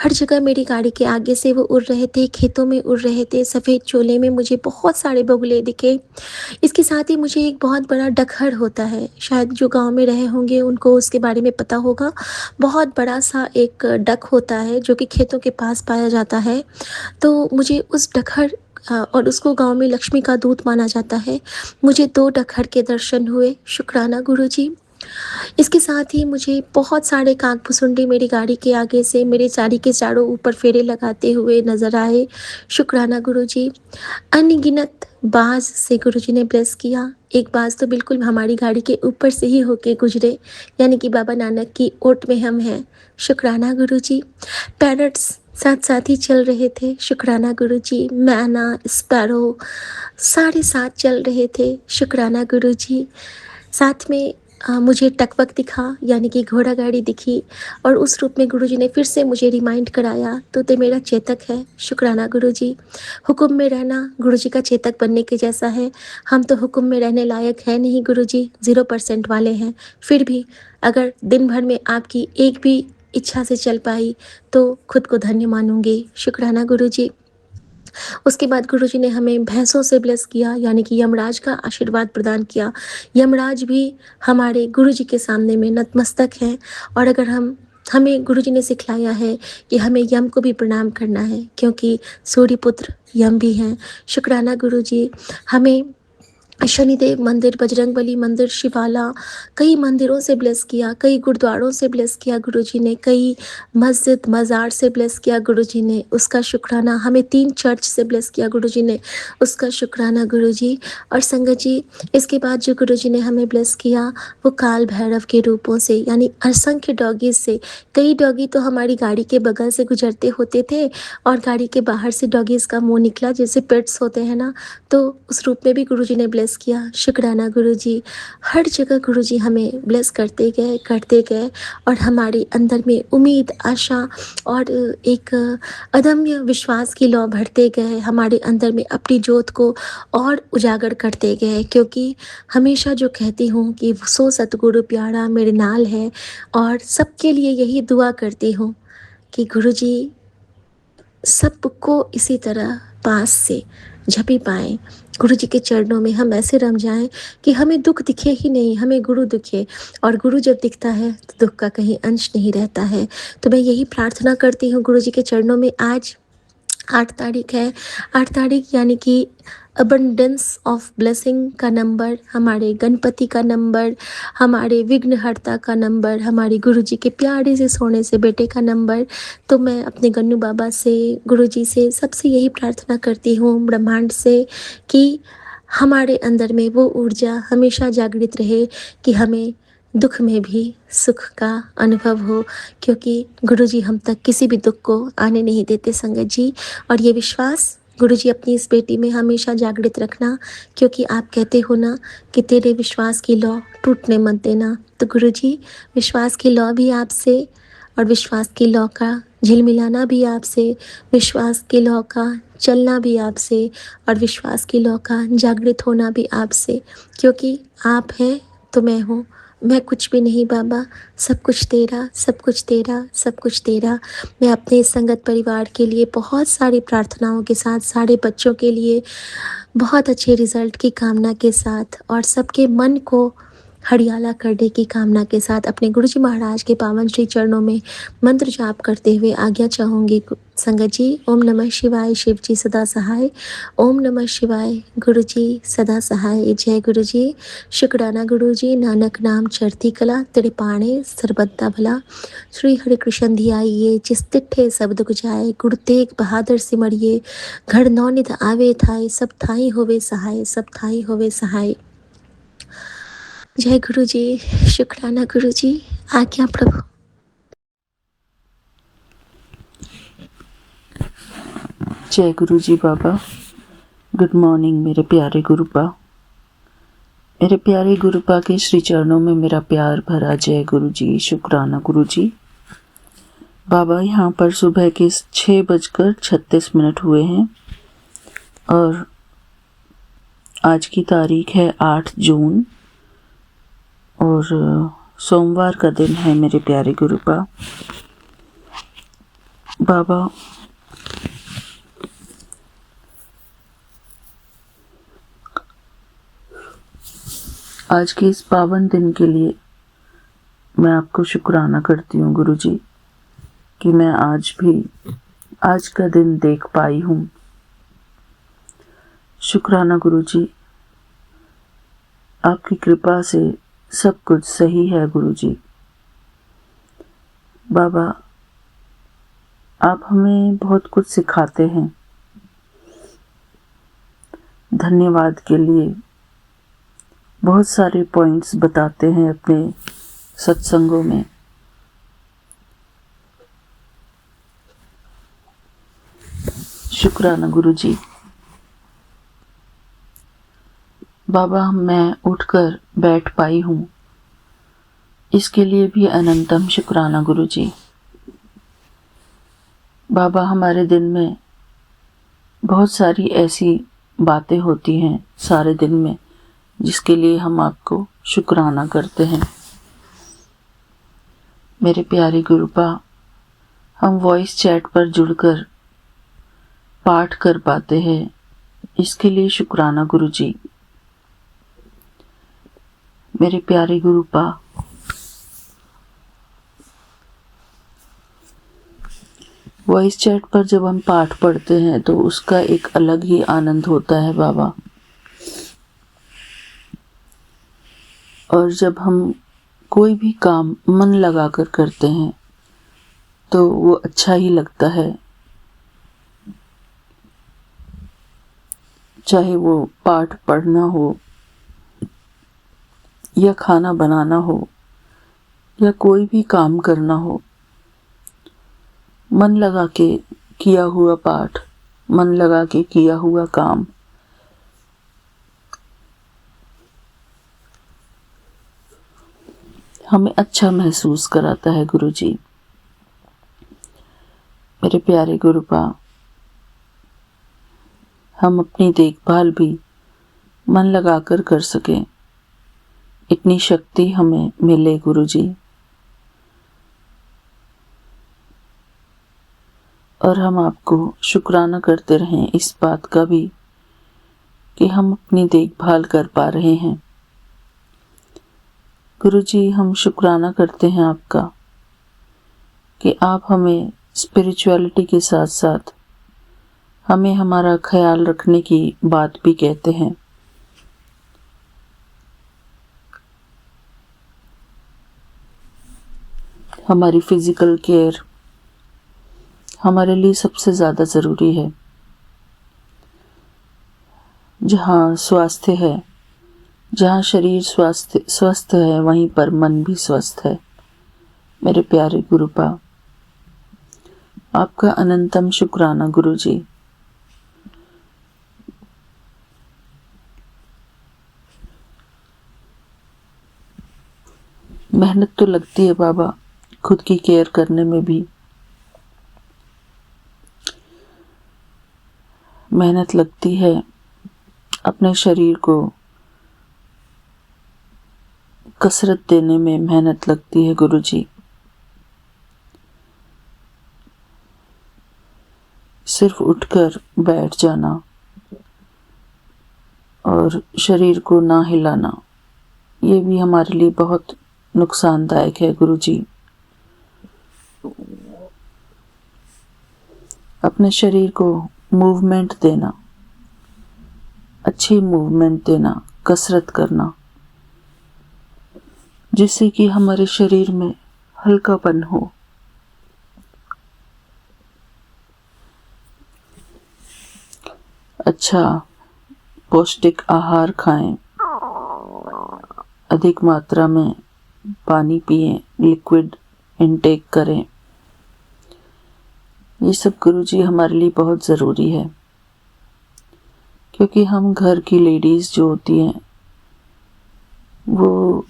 हर जगह मेरी गाड़ी के आगे से वो उड़ रहे थे, खेतों में उड़ रहे थे, सफ़ेद चोले में मुझे बहुत सारे बगुले दिखे। इसके साथ ही मुझे एक बहुत बड़ा डकहर होता है, शायद जो गांव में रहे होंगे उनको उसके बारे में पता होगा। बहुत बड़ा सा एक डक होता है जो कि खेतों के पास पाया जाता है। तो मुझे उस डकहर और उसको गांव में लक्ष्मी का दूत माना जाता है। मुझे 2 डकहर के दर्शन हुए, शुक्राना गुरुजी। इसके साथ ही मुझे बहुत सारे काकभुसुंडी मेरी गाड़ी के आगे से मेरे साड़ी के चारों ऊपर फेरे लगाते हुए नजर आए, शुक्राना गुरुजी। अनगिनत बाज से गुरुजी ने ब्लेस किया। एक बाज तो बिल्कुल हमारी गाड़ी के ऊपर से ही होके गुजरे, यानी कि बाबा नानक की ओट में हम हैं, शुक्राना गुरुजी। पैरट्स साथ साथ ही चल रहे थे, शुक्राना गुरुजी। मैना, स्पैरो सारे साथ चल रहे थे, शुक्राना गुरुजी। साथ में मुझे टकबक दिखा, यानी कि घोड़ा गाड़ी दिखी, और उस रूप में गुरुजी ने फिर से मुझे रिमाइंड कराया, तो मेरा चेतक है, शुक्राना गुरुजी। हुक्म में रहना गुरुजी का चेतक बनने के जैसा है। हम तो हुक्म में रहने लायक है नहीं गुरुजी, 0% वाले हैं। फिर भी अगर दिन भर में आपकी एक भी इच्छा से चल पाई तो खुद को धन्य मानूंगी, शुक्राना गुरुजी। उसके बाद गुरुजी ने हमें भैंसों से ब्लेस किया, यानी कि यमराज का आशीर्वाद प्रदान किया। यमराज भी हमारे गुरुजी के सामने में नतमस्तक हैं। और अगर हमें गुरुजी ने सिखलाया है कि हमें यम को भी प्रणाम करना है, क्योंकि सूर्य पुत्र यम भी हैं, शुक्राना गुरुजी। हमें शनिदेव मंदिर, बजरंगबली मंदिर, शिवाला, कई मंदिरों से ब्लेस किया, कई गुरुद्वारों से ब्लेस किया गुरुजी ने, कई मस्जिद, मज़ार से ब्लेस किया गुरुजी ने, उसका शुक्राना। हमें 3 चर्च से ब्लेस किया गुरुजी ने, उसका शुक्राना गुरुजी। और संगत जी, इसके बाद जो गुरुजी ने हमें ब्लेस किया, वो काल भैरव के रूपों से, यानी असंख्य डॉगीज़ से। कई डॉगी तो हमारी गाड़ी के बगल से गुजरते होते थे और गाड़ी के बाहर से डॉगीज़ का मुँह निकला, जैसे पेट्स होते हैं ना, तो उस रूप में भी गुरुजी ने ब्लेस किया। शुक्राना गुरुजी। हर जगह गुरुजी हमें ब्लेस करते गए और हमारे अंदर में उम्मीद, आशा और एक अदम्य विश्वास की लौ भरते गए। हमारे अंदर में अपनी जोत को और उजागर करते गए, क्योंकि हमेशा जो कहती हूँ कि सो सतगुरु प्यारा मेरे नाल है, और सबके लिए यही दुआ करती हूँ कि गुरुजी सबको इसी तरह पास से झपी पाएँ। गुरु जी के चरणों में हम ऐसे रम जाएँ कि हमें दुःख दिखे ही नहीं, हमें गुरु दिखे, और गुरु जब दिखता है तो दुःख का कहीं अंश नहीं रहता है। तो मैं यही प्रार्थना करती हूँ गुरु जी के चरणों में। आज 8 तारीख है, 8 तारीख यानी कि अबंडेंस ऑफ ब्लेसिंग का नंबर, हमारे गणपति का नंबर, हमारे विघ्नहर्ता का नंबर, हमारे गुरुजी के प्यारे से सोने से बेटे का नंबर। तो मैं अपने गन्नू बाबा से, गुरुजी से, सबसे यही प्रार्थना करती हूँ, ब्रह्मांड से, कि हमारे अंदर में वो ऊर्जा हमेशा जागृत रहे कि हमें दुख में भी सुख का अनुभव हो, क्योंकि गुरुजी हम तक किसी भी दुख को आने नहीं देते संगत जी। और ये विश्वास गुरुजी अपनी इस बेटी में हमेशा जागृत रखना, क्योंकि आप कहते हो ना कि तेरे विश्वास की लौ टूटने मत देना। तो गुरुजी, विश्वास की लौ भी आपसे, और विश्वास की लौ का झिलमिलाना भी आपसे, विश्वास की लौ का चलना भी आपसे, और विश्वास की लौ का जागृत होना भी आपसे, क्योंकि आप हैं तो मैं हूँ। मैं कुछ भी नहीं बाबा, सब कुछ तेरा, सब कुछ तेरा, सब कुछ तेरा। मैं अपने संगत परिवार के लिए बहुत सारी प्रार्थनाओं के साथ, सारे बच्चों के लिए बहुत अच्छे रिजल्ट की कामना के साथ, और सबके मन को हरियाला करने की कामना के साथ अपने गुरुजी महाराज के पावन श्री चरणों में मंत्र जाप करते हुए आज्ञा चाहूँगी संगत जी। ओम नमः शिवाय, शिव जी सदा सहाय। ओम नमः शिवाय, गुरु जी सदा सहाय। जय गुरु जी। शुक्राना गुरु जी, नानक नाम चढ़ती कला, तेरे पाणे सरबत्ता भला। श्री हरि कृष्ण धियाइए, जिस तिठे शब्द गुजाए, गुरु तेग बहादुर सिमरिए, घर नौनिध आवे थाए, सब थाई होवे सहाय, सब थाई होवे सहाय। जय गुरु जी। शुक्राना गुरु जी। आज्ञा प्रभु। जय गुरु जी बाबा। गुड मॉर्निंग मेरे प्यारे गुरुपा। मेरे प्यारे गुरुपा के श्री चरणों में मेरा प्यार भरा जय गुरु जी। शुक्राना गुरु जी। बाबा, यहाँ पर सुबह के 6:36 हुए हैं और आज की तारीख है 8 जून और सोमवार का दिन है मेरे प्यारे गुरुपा। बाबा, आज के इस पावन दिन के लिए मैं आपको शुक्राना करती हूँ गुरु जी कि मैं आज का दिन देख पाई हूँ। शुक्राना गुरु जी, आपकी कृपा से सब कुछ सही है गुरु जी। बाबा, आप हमें बहुत कुछ सिखाते हैं। धन्यवाद के लिए बहुत सारे पॉइंट्स बताते हैं अपने सत्संगों में। शुक्राना गुरु जी। बाबा, मैं उठकर बैठ पाई हूँ, इसके लिए भी अनंतम शुक्राना गुरु जी। बाबा, हमारे दिन में बहुत सारी ऐसी बातें होती हैं सारे दिन में, जिसके लिए हम आपको शुक्राना करते हैं। मेरे प्यारे गुरुपा, हम वॉइस चैट पर जुड़कर पाठ कर पाते हैं, इसके लिए शुक्राना गुरु जी। मेरे प्यारे गुरुपा, वॉइस चैट पर जब हम पाठ पढ़ते हैं तो उसका एक अलग ही आनंद होता है बाबा। और जब हम कोई भी काम मन लगाकर करते हैं तो वो अच्छा ही लगता है, चाहे वो पाठ पढ़ना हो या खाना बनाना हो या कोई भी काम करना हो। मन लगा के किया हुआ पाठ, मन लगा के किया हुआ काम हमें अच्छा महसूस कराता है गुरुजी। मेरे प्यारे गुरुपा, हम अपनी देखभाल भी मन लगाकर कर सकें, इतनी शक्ति हमें मिले गुरुजी। और हम आपको शुक्राना करते रहें इस बात का भी कि हम अपनी देखभाल कर पा रहे हैं। गुरुजी, हम शुक्राना करते हैं आपका कि आप हमें स्पिरिचुअलिटी के साथ साथ हमें हमारा ख्याल रखने की बात भी कहते हैं। हमारी फिजिकल केयर हमारे लिए सबसे ज़्यादा ज़रूरी है। जहाँ स्वास्थ्य है, जहाँ शरीर स्वस्थ है, वहीं पर मन भी स्वस्थ है। मेरे प्यारे गुरुपा, आपका अनंतम शुक्राना गुरुजी। मेहनत तो लगती है बाबा, खुद की केयर करने में भी मेहनत लगती है, अपने शरीर को कसरत देने में मेहनत लगती है गुरुजी। सिर्फ उठकर बैठ जाना और शरीर को ना हिलाना, ये भी हमारे लिए बहुत नुकसानदायक है गुरुजी। अपने शरीर को मूवमेंट देना, अच्छी मूवमेंट देना, कसरत करना, जिससे कि हमारे शरीर में हल्कापन हो। अच्छा पौष्टिक आहार खाएं, अधिक मात्रा में पानी पिएं, लिक्विड इनटेक करें। ये सब गुरुजी हमारे लिए बहुत ज़रूरी है, क्योंकि हम घर की लेडीज़ जो होती हैं वो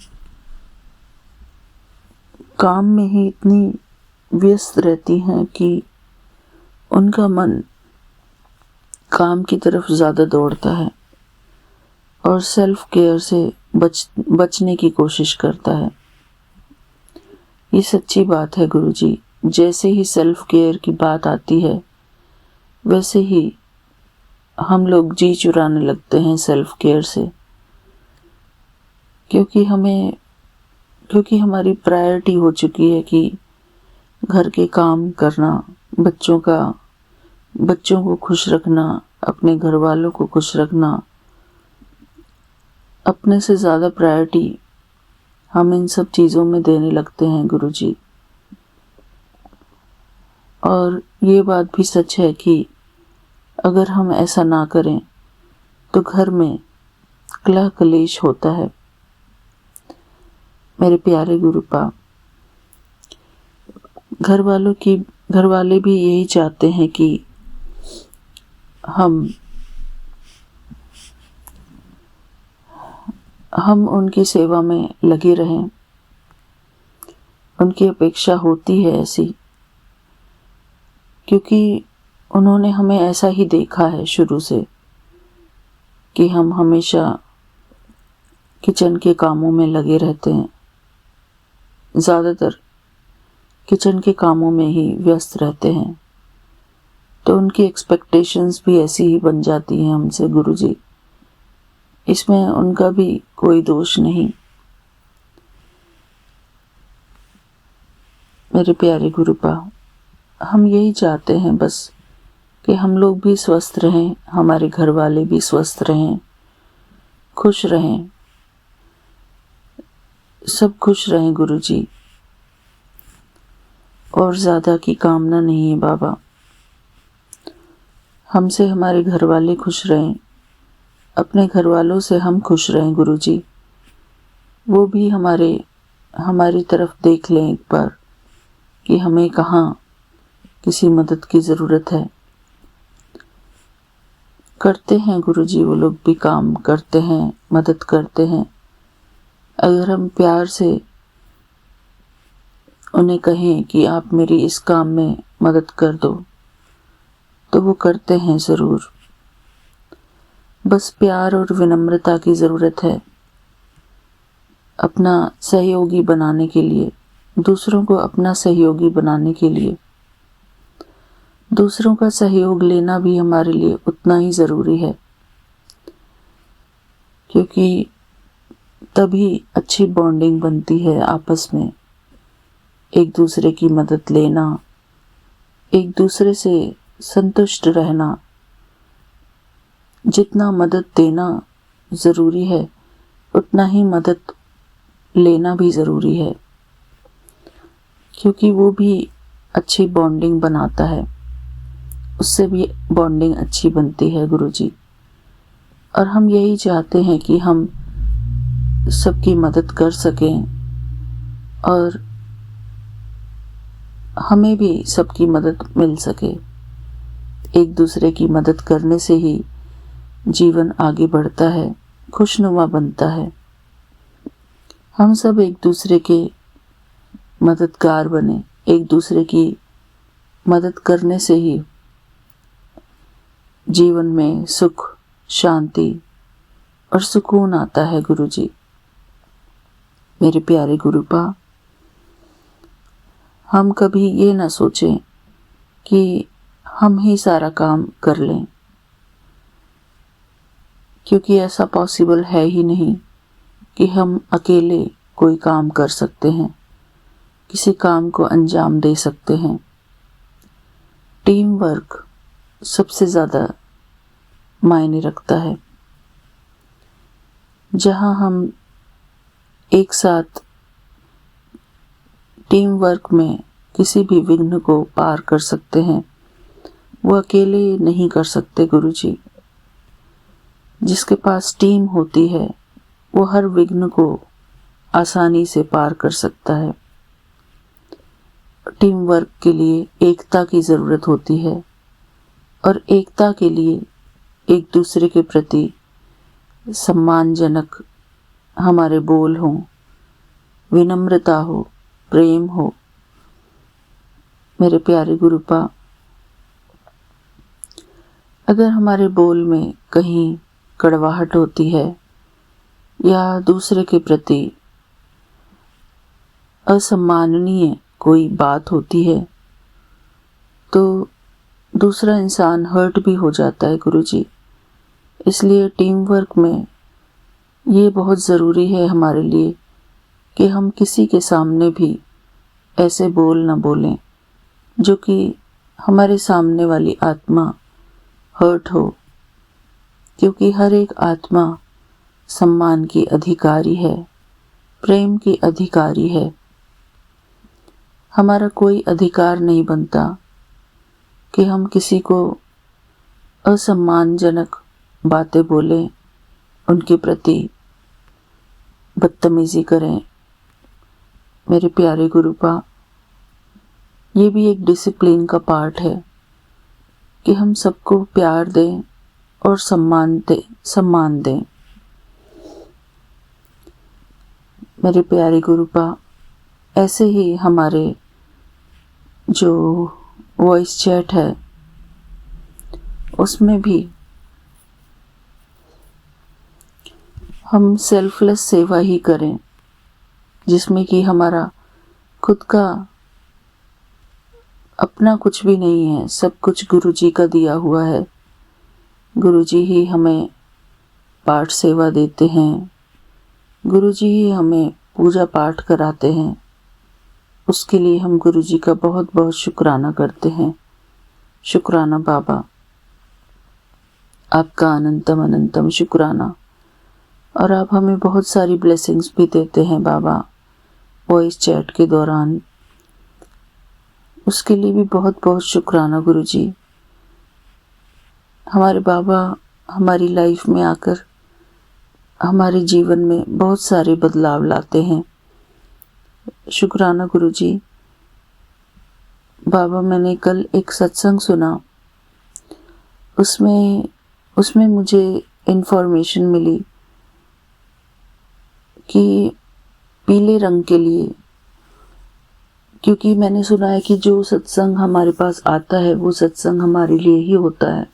काम में ही इतनी व्यस्त रहती हैं कि उनका मन काम की तरफ ज़्यादा दौड़ता है और सेल्फ केयर से बचने की कोशिश करता है। ये सच्ची बात है गुरुजी। जैसे ही सेल्फ केयर की बात आती है, वैसे ही हम लोग जी चुराने लगते हैं सेल्फ केयर से, क्योंकि हमारी प्रायोरिटी हो चुकी है कि घर के काम करना, बच्चों को खुश रखना, अपने घर वालों को खुश रखना, अपने से ज़्यादा प्रायोरिटी हम इन सब चीज़ों में देने लगते हैं गुरुजी। और ये बात भी सच है कि अगर हम ऐसा ना करें तो घर में कलह कलेश होता है। मेरे प्यारे गुरुपा, घर वाले भी यही चाहते हैं कि हम उनकी सेवा में लगे रहें। उनकी अपेक्षा होती है ऐसी, क्योंकि उन्होंने हमें ऐसा ही देखा है शुरू से कि हम हमेशा किचन के कामों में लगे रहते हैं, ज़्यादातर किचन के कामों में ही व्यस्त रहते हैं। तो उनकी एक्सपेक्टेशंस भी ऐसी ही बन जाती हैं हमसे गुरुजी। इसमें उनका भी कोई दोष नहीं। मेरे प्यारे गुरुपा, हम यही चाहते हैं बस कि हम लोग भी स्वस्थ रहें, हमारे घर वाले भी स्वस्थ रहें, खुश रहें। सब खुश रहें गुरुजी, और ज़्यादा की कामना नहीं है बाबा। हमसे हमारे घर वाले खुश रहें, अपने घर वालों से हम खुश रहें गुरुजी। वो भी हमारी तरफ देख लें एक बार कि हमें कहाँ किसी मदद की ज़रूरत है। करते हैं गुरुजी, वो लोग भी काम करते हैं, मदद करते हैं। अगर हम प्यार से उन्हें कहें कि आप मेरी इस काम में मदद कर दो, तो वो करते हैं ज़रूर। बस प्यार और विनम्रता की ज़रूरत है अपना सहयोगी बनाने के लिए, दूसरों को अपना सहयोगी बनाने के लिए। दूसरों का सहयोग लेना भी हमारे लिए उतना ही ज़रूरी है, क्योंकि तभी अच्छी बॉन्डिंग बनती है आपस में। एक दूसरे की मदद लेना, एक दूसरे से संतुष्ट रहना। जितना मदद देना ज़रूरी है, उतना ही मदद लेना भी ज़रूरी है, क्योंकि वो भी अच्छी बॉन्डिंग बनाता है, उससे भी बॉन्डिंग अच्छी बनती है गुरुजी। और हम यही चाहते हैं कि हम सबकी मदद कर सकें और हमें भी सबकी मदद मिल सके। एक दूसरे की मदद करने से ही जीवन आगे बढ़ता है, खुशनुमा बनता है। हम सब एक दूसरे के मददगार बने, एक दूसरे की मदद करने से ही जीवन में सुख, शांति और सुकून आता है गुरुजी। मेरे प्यारे गुरुपा, हम कभी ये ना सोचें कि हम ही सारा काम कर लें, क्योंकि ऐसा पॉसिबल है ही नहीं कि हम अकेले कोई काम कर सकते हैं, किसी काम को अंजाम दे सकते हैं। टीम वर्क सबसे ज़्यादा मायने रखता है। जहाँ हम एक साथ टीम वर्क में किसी भी विघ्न को पार कर सकते हैं, वो अकेले नहीं कर सकते गुरुजी। जिसके पास टीम होती है, वो हर विघ्न को आसानी से पार कर सकता है। टीम वर्क के लिए एकता की ज़रूरत होती है, और एकता के लिए एक दूसरे के प्रति सम्मानजनक हमारे बोल हों, विनम्रता हो, प्रेम हो। मेरे प्यारे गुरुपा, अगर हमारे बोल में कहीं कड़वाहट होती है या दूसरे के प्रति असम्माननीय कोई बात होती है, तो दूसरा इंसान हर्ट भी हो जाता है गुरुजी। इसलिए टीम वर्क में ये बहुत ज़रूरी है हमारे लिए कि हम किसी के सामने भी ऐसे बोल न बोलें जो कि हमारे सामने वाली आत्मा हर्ट हो, क्योंकि हर एक आत्मा सम्मान की अधिकारी है, प्रेम की अधिकारी है। हमारा कोई अधिकार नहीं बनता कि हम किसी को असम्मानजनक बातें बोलें, उनके प्रति बदतमीज़ी करें। मेरे प्यारे गुरुपा, ये भी एक डिसिप्लिन का पार्ट है कि हम सबको प्यार दें और सम्मान दें। मेरे प्यारे गुरुपा, ऐसे ही हमारे जो वॉइस चैट है, उसमें भी हम सेल्फलेस सेवा ही करें, जिसमें कि हमारा खुद का अपना कुछ भी नहीं है, सब कुछ गुरुजी का दिया हुआ है। गुरुजी ही हमें पाठ सेवा देते हैं, गुरुजी ही हमें पूजा पाठ कराते हैं। उसके लिए हम गुरुजी का बहुत बहुत शुक्राना करते हैं। शुक्राना बाबा, आपका अनंतम अनंतम शुक्राना। और आप हमें बहुत सारी ब्लेसिंग्स भी देते हैं बाबा। वॉइस चैट के दौरान, उसके लिए भी बहुत बहुत शुक्राना गुरुजी। हमारे बाबा हमारी लाइफ में आकर हमारे जीवन में बहुत सारे बदलाव लाते हैं। शुक्राना गुरुजी। बाबा, मैंने कल एक सत्संग सुना, उसमें मुझे इन्फॉर्मेशन मिली कि पीले रंग के लिए, क्योंकि मैंने सुना है कि जो सत्संग हमारे पास आता है वो सत्संग हमारे लिए ही होता है।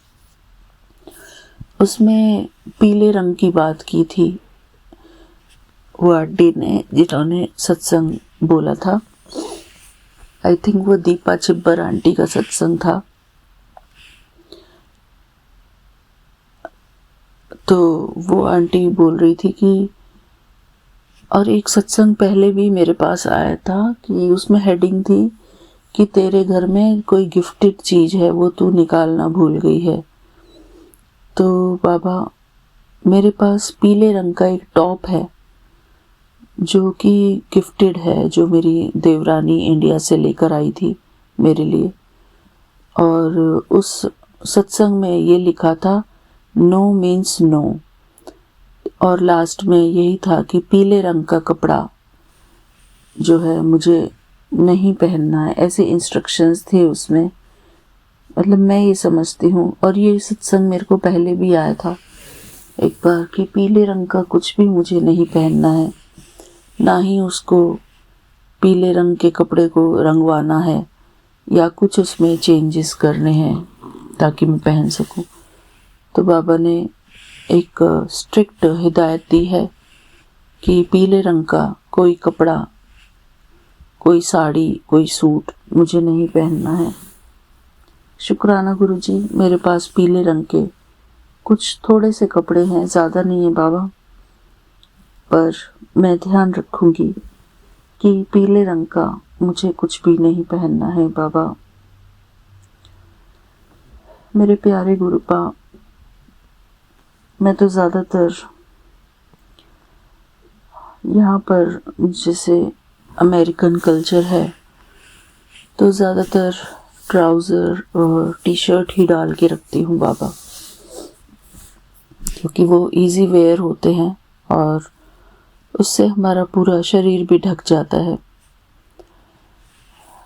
उसमें पीले रंग की बात की थी वो आंटी ने, जिन्होंने सत्संग बोला था। आई थिंक वो दीपा छिब्बर आंटी का सत्संग था। तो वो आंटी बोल रही थी कि, और एक सत्संग पहले भी मेरे पास आया था कि उसमें हेडिंग थी कि तेरे घर में कोई गिफ्टेड चीज़ है, वो तू निकालना भूल गई है। तो बाबा, मेरे पास पीले रंग का एक टॉप है जो कि गिफ्टेड है, जो मेरी देवरानी इंडिया से लेकर आई थी मेरे लिए। और उस सत्संग में ये लिखा था नो मीन्स नो, और लास्ट में यही था कि पीले रंग का कपड़ा जो है मुझे नहीं पहनना है, ऐसे इंस्ट्रक्शंस थे उसमें। मतलब मैं ये समझती हूँ, और ये सत्संग मेरे को पहले भी आया था एक बार कि पीले रंग का कुछ भी मुझे नहीं पहनना है, ना ही उसको पीले रंग के कपड़े को रंगवाना है या कुछ उसमें चेंजेस करने हैं ताकि मैं पहन सकूं। तो बाबा ने एक स्ट्रिक्ट हिदायत दी है कि पीले रंग का कोई कपड़ा, कोई साड़ी, कोई सूट मुझे नहीं पहनना है। शुक्राना गुरुजी, मेरे पास पीले रंग के कुछ थोड़े से कपड़े हैं, ज़्यादा नहीं है बाबा, पर मैं ध्यान रखूंगी कि पीले रंग का मुझे कुछ भी नहीं पहनना है बाबा। मेरे प्यारे गुरुपा, मैं तो ज़्यादातर यहाँ पर, जैसे अमेरिकन कल्चर है, तो ज़्यादातर ट्राउज़र और टी शर्ट ही डाल के रखती हूँ बाबा, क्योंकि वो इजी वेयर होते हैं और उससे हमारा पूरा शरीर भी ढक जाता है।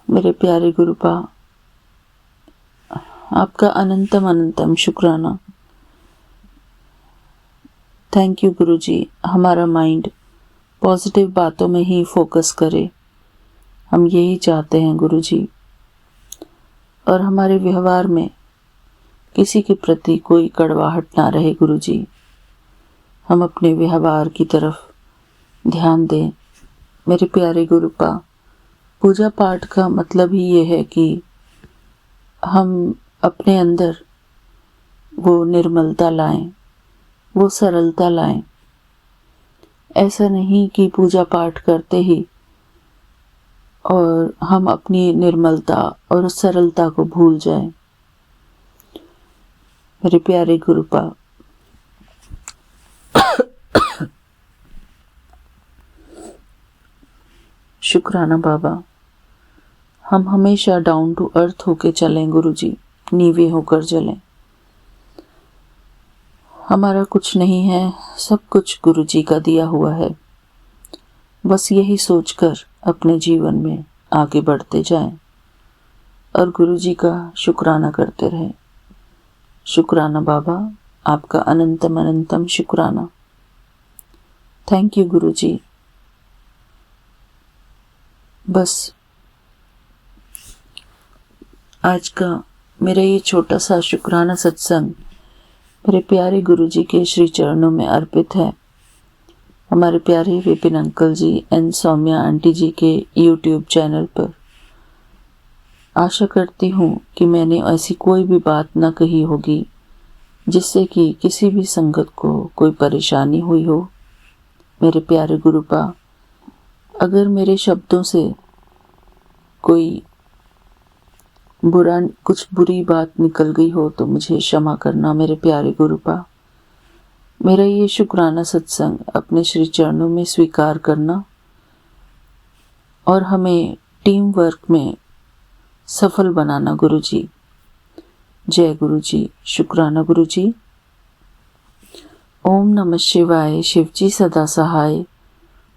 मेरे प्यारे गुरुपा, आपका अनंतम अनंतम शुक्राना। थैंक यू गुरुजी। हमारा माइंड पॉजिटिव बातों में ही फोकस करे, हम यही चाहते हैं गुरुजी। और हमारे व्यवहार में किसी के प्रति कोई कड़वाहट ना रहे गुरुजी। हम अपने व्यवहार की तरफ ध्यान दें। मेरे प्यारे गुरुपा, पूजा पाठ का मतलब ही ये है कि हम अपने अंदर वो निर्मलता लाएं, वो सरलता लाएं। ऐसा नहीं कि पूजा पाठ करते ही और हम अपनी निर्मलता और सरलता को भूल जाएं। मेरे प्यारे गुरुपा, शुक्राना बाबा। हम हमेशा डाउन टू अर्थ होके चलें गुरुजी, नीवे होकर चलें। हमारा कुछ नहीं है, सब कुछ गुरुजी का दिया हुआ है। बस यही सोचकर अपने जीवन में आगे बढ़ते जाएं और गुरुजी का शुक्राना करते रहें। शुक्राना बाबा, आपका अनंतम अनंतम शुक्राना। थैंक यू गुरुजी। बस आज का मेरा ये छोटा सा शुक्राना सत्संग मेरे प्यारे गुरुजी के श्री चरणों में अर्पित है। हमारे प्यारे Vipin uncle ji and Saumya aunty ji के यूट्यूब चैनल पर। आशा करती हूँ कि मैंने ऐसी कोई भी बात न कही होगी जिससे कि किसी भी संगत को कोई परेशानी हुई हो। मेरे प्यारे गुरुपा, अगर मेरे शब्दों से कोई कुछ बुरी बात निकल गई हो तो मुझे क्षमा करना मेरे प्यारे गुरुपा। मेरा ये शुक्राना सत्संग अपने श्री चरणों में स्वीकार करना और हमें टीम वर्क में सफल बनाना गुरुजी। जय गुरुजी, शुक्राना गुरुजी। ओम नमः शिवाय, शिवजी सदा सहाय।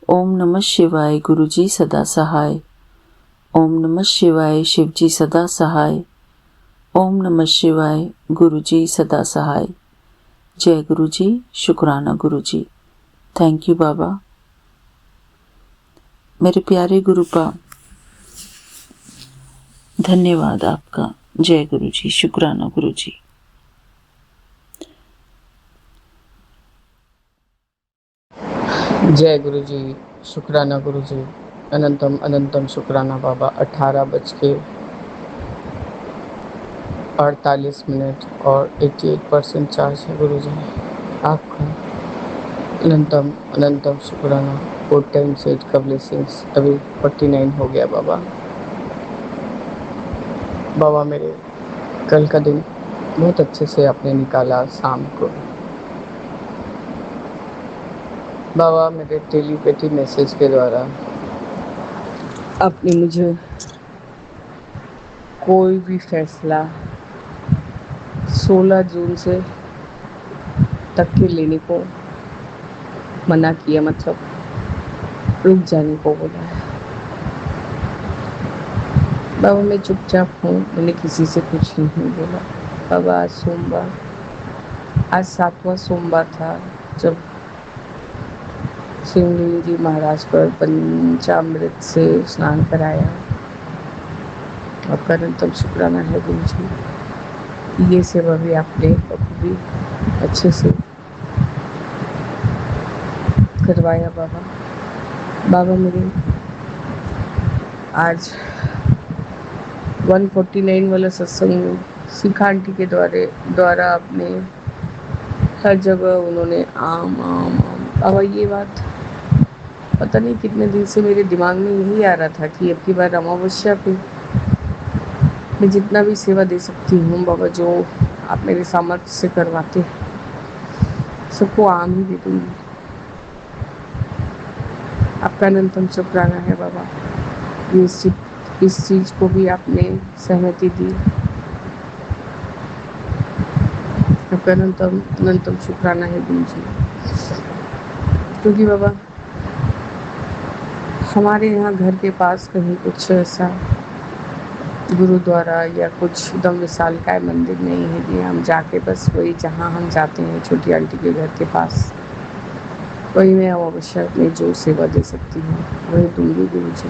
ओम नमः शिवाय, गुरुजी सदा सहाय। ओम नमः शिवाय, शिवजी सदा सहाय। ओम नमः शिवाय, गुरुजी सदा सहाय। जय गुरुजी, शुक्राना गुरुजी। थैंक यू बाबा। मेरे प्यारे गुरुपा, धन्यवाद आपका। जय गुरुजी, शुक्राना गुरुजी। जय गुरु जी, शुक्राना गुरु जी। अनंतम अनंतम शुक्राना बाबा। 18:48 और 88% चार्ज है गुरु जी आपका। अनंतम अनंतम शुक्राना। 4 टाइम्स 8 का ब्लेसिंग्स। अभी 49 हो गया बाबा। बाबा मेरे कल का दिन बहुत अच्छे से आपने निकाला शाम को। बाबा मेरे टेलीपैथी मैसेज के द्वारा आपने मुझे कोई भी फैसला 16 जून से तक के लेने को मना किया, मतलब रुक जाने को बोला है। बाबा मैं चुपचाप हूँ, मैंने किसी से कुछ नहीं बोला। बाबा आज सोमवार, आज 7वां सोमवार था जब शिवलिंग जी महाराज पर पंचामृत से स्नान कराया। आपका अनंतम शुक्राना है गुरु जी। ये सेवा भी आपने बखूबी अच्छे से करवाया बाबा। बाबा मेरे आज 149 वाला सत्संग सिखा आंटी के द्वारा आपने हर जगह उन्होंने आम आम आम। बाबा ये बात पता नहीं कितने दिन से मेरे दिमाग में यही आ रहा था कि अब की बार अमावस्या पे मैं जितना भी सेवा दे सकती हूँ बाबा, जो आप मेरे सामर्थ्य से करवाते हैं सबको आम ही दे दूँगी। आपका अनंतम शुक्राना है बाबा। इस चीज़ को भी आपने सहमति दी। आपका अनंतम अनंतम शुक्राना है गुरु जी। क्योंकि बाबा हमारे यहाँ घर के पास कहीं कुछ ऐसा गुरुद्वारा या कुछ एकदम विशालकाय मंदिर नहीं है कि हम जाके बस वही जहाँ हम जाते हैं छोटी आंटी के घर के पास, वही मैं अवश्य में जो सेवा दे सकती हूँ वही दूंगी गुरु जी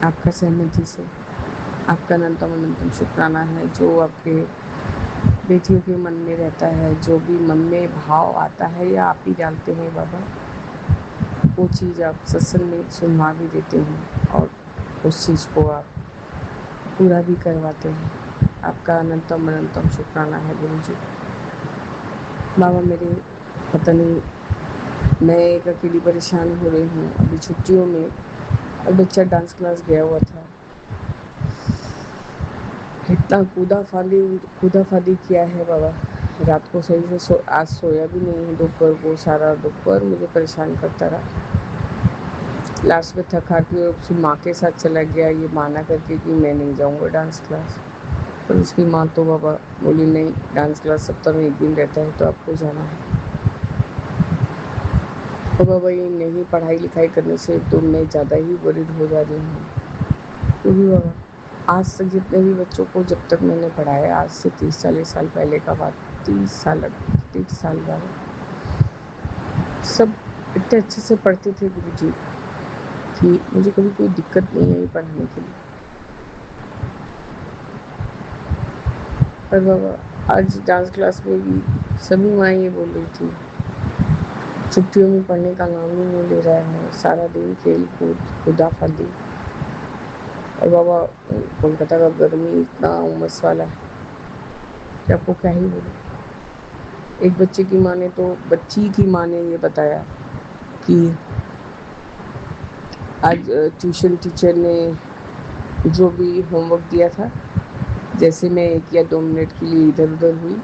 आपका सहमति से। आपका अनंतम अनंतम शुक्राना है। जो आपके बेटियों के मन में रहता है, जो भी मन में भाव आता है या आप ही डालते हैं बाबा, वो चीज़ आप सत्संग में सुनवा भी देते हैं और उस चीज़ को आप पूरा भी करवाते हैं। आपका अनंतम अनंतम शुक्राना है गुरु जी। बाबा मेरे पता नहीं, मैं एक अकेली परेशान हो रही हूँ अभी छुट्टियों में। और बच्चा डांस क्लास गया हुआ था, इतना कूदा फांदी किया है बाबा। रात को सही से आज सोया भी नहीं है। दोपहर को सारा दोपहर मुझे परेशान करता रहा। लास्ट में थक हार के उसकी माँ के साथ चला गया, ये माना करके कि मैं नहीं जाऊँगा डांस क्लास। पर उसकी माँ तो बाबा बोली नहीं, डांस क्लास सप्ताह में एक दिन रहता है तो आपको जाना है। तो बाबा ये नहीं पढ़ाई लिखाई करने से तो मैं ज़्यादा ही वरिड हो जा रही हूँ। क्योंकि बाबा आज तक जितने भी बच्चों को जब तक मैंने पढ़ाया, आज से 30-40 साल पहले का बात, 30 साल बाद सब इतने अच्छे से पढ़ते थे गुरुजी कि मुझे कभी कोई दिक्कत नहीं आई पढ़ने के लिए। पर बाबा आज डांस क्लास में भी सभी माँ ये बोल रही थी छुट्टियों में पढ़ने का नाम ही नहीं ले रहा है, सारा दिन खेल कूद खुदा फादी। और बाबा कोलकाता का गर्मी इतना उमस वाला है कि आपको क्या ही बोलूं। एक बच्ची की माँ ने ये बताया कि आज ट्यूशन टीचर ने जो भी होमवर्क दिया था, जैसे मैं 1 या 2 मिनट के लिए इधर उधर हुई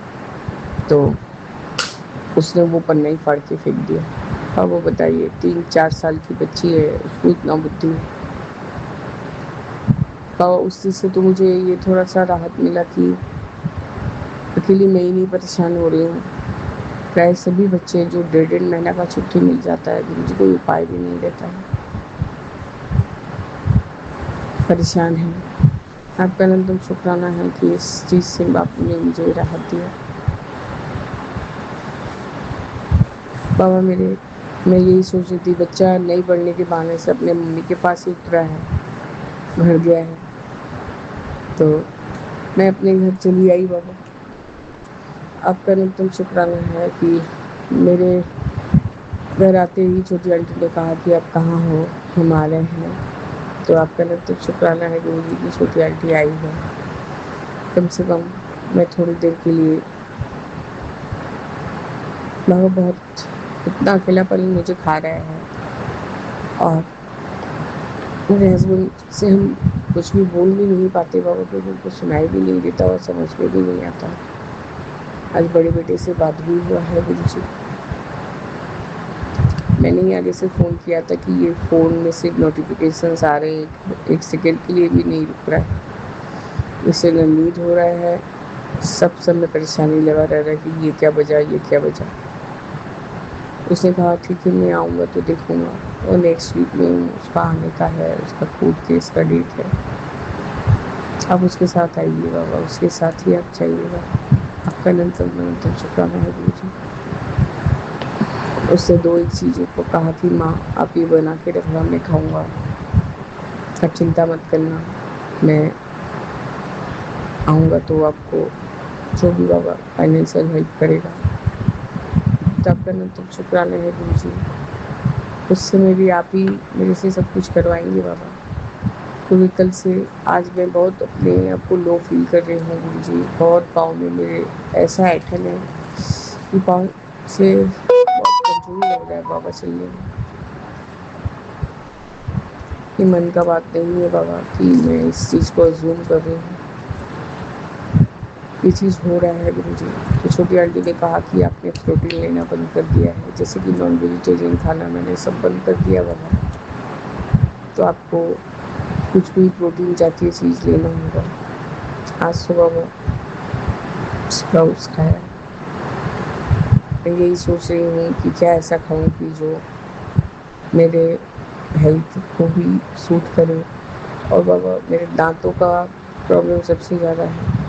तो उसने वो पन्ना ही फाड़ के फेंक दिया। अब वो बताइए 3-4 साल की बच्ची है, उसको इतना बुद्धि है। और उस चीज़ से तो मुझे ये थोड़ा-सा राहत मिला कि अकेली मैं ही नहीं परेशान हो रही हूँ। प्राय सभी बच्चे जो 1.5 महीना का छुट्टी मिल जाता है, गुरुजी कोई उपाय भी नहीं रहता है, परेशान हैं। आपका अनंतम शुक्राना है कि इस चीज़ से आपने मुझे राहत दिया। बाबा मेरे, मैं यही सोच रही थी, बच्चा नहीं पढ़ने के बहाने से अपने मम्मी के पास ही उतरा है, घर गया है, तो मैं अपने घर चली आई बाबा। आपका अनंतम शुक्राना है कि मेरे घर आते ही छोटी आंटी ने कहा कि आप कहाँ हो, हम आ रहे हैं। तो आपका अनंतम शुक्राना है गुरुजी की छोटी आंटी आई है। कम से कम मैं थोड़ी देर के लिए, बाबा बहुत इतना अकेलापन मुझे खा रहा है, और मेरे हस्बैंड से हम कुछ भी बोल भी नहीं पाते बाबा, क्योंकि उनको सुनाई भी नहीं देता और समझ में भी नहीं आता। आज बड़े बेटे से बात भी हुआ है गुरुजी। मैंने ही आगे से फ़ोन किया था कि ये फ़ोन में सिर्फ नोटिफिकेशंस आ रहे हैं, एक सेकेंड के लिए भी नहीं रुक रहा है, इससे न नींद हो रहा है, सब समय परेशानी लगा रह रहा है कि ये क्या बजा, ये क्या बजा। उसने कहा ठीक है मैं आऊँगा तो देखूँगा, और नेक्स्ट वीक में उसका आने का है, उसका कोर्ट केस का डेट है। आप उसके साथ आइए बाबा, उसके साथ ही आप जाइएगा। आपका अनंतम शुक्राना है गुरुजी। उससे 2 एक चीज़ों को कहा कि माँ आप ये बना के रखना, मैं खाऊँगा, आप चिंता मत करना, मैं आऊँगा तो आपको जो भी बाबा फाइनेंशियल हेल्प करेगा। तो आपका अनंतम शुक्राना है गुरुजी। उस समय भी आप ही मेरे से सब कुछ करवाएंगे बाबा, क्योंकि कल से आज मैं बहुत अपने आप को लो फील कर रही हूँ गुरुजी। बहुत पाँव में मेरे ऐसा ऐंठन है कि पाँव से बहुत कमज़ोरी लग रहा है बाबा चलने में। ये मन का बात नहीं है बाबा कि मैं इस चीज़ को अज्यूम कर रही हूँ, ये चीज़ हो रहा है गुरुजी। तो छोटी आंटी ने कहा कि आपने प्रोटीन लेना बंद कर दिया है, जैसे कि नॉन वेजिटेरियन खाना मैंने सब बंद कर दिया बाबा, तो आपको कुछ भी प्रोटीन जातीय चीज़ लेना होगा। आज सुबह में स्प्राउट्स खाया। मैं यही सोच रही हूँ कि क्या ऐसा खाऊं कि जो मेरे हेल्थ को भी सूट करे। और बाबा मेरे दांतों का प्रॉब्लम सबसे ज़्यादा है,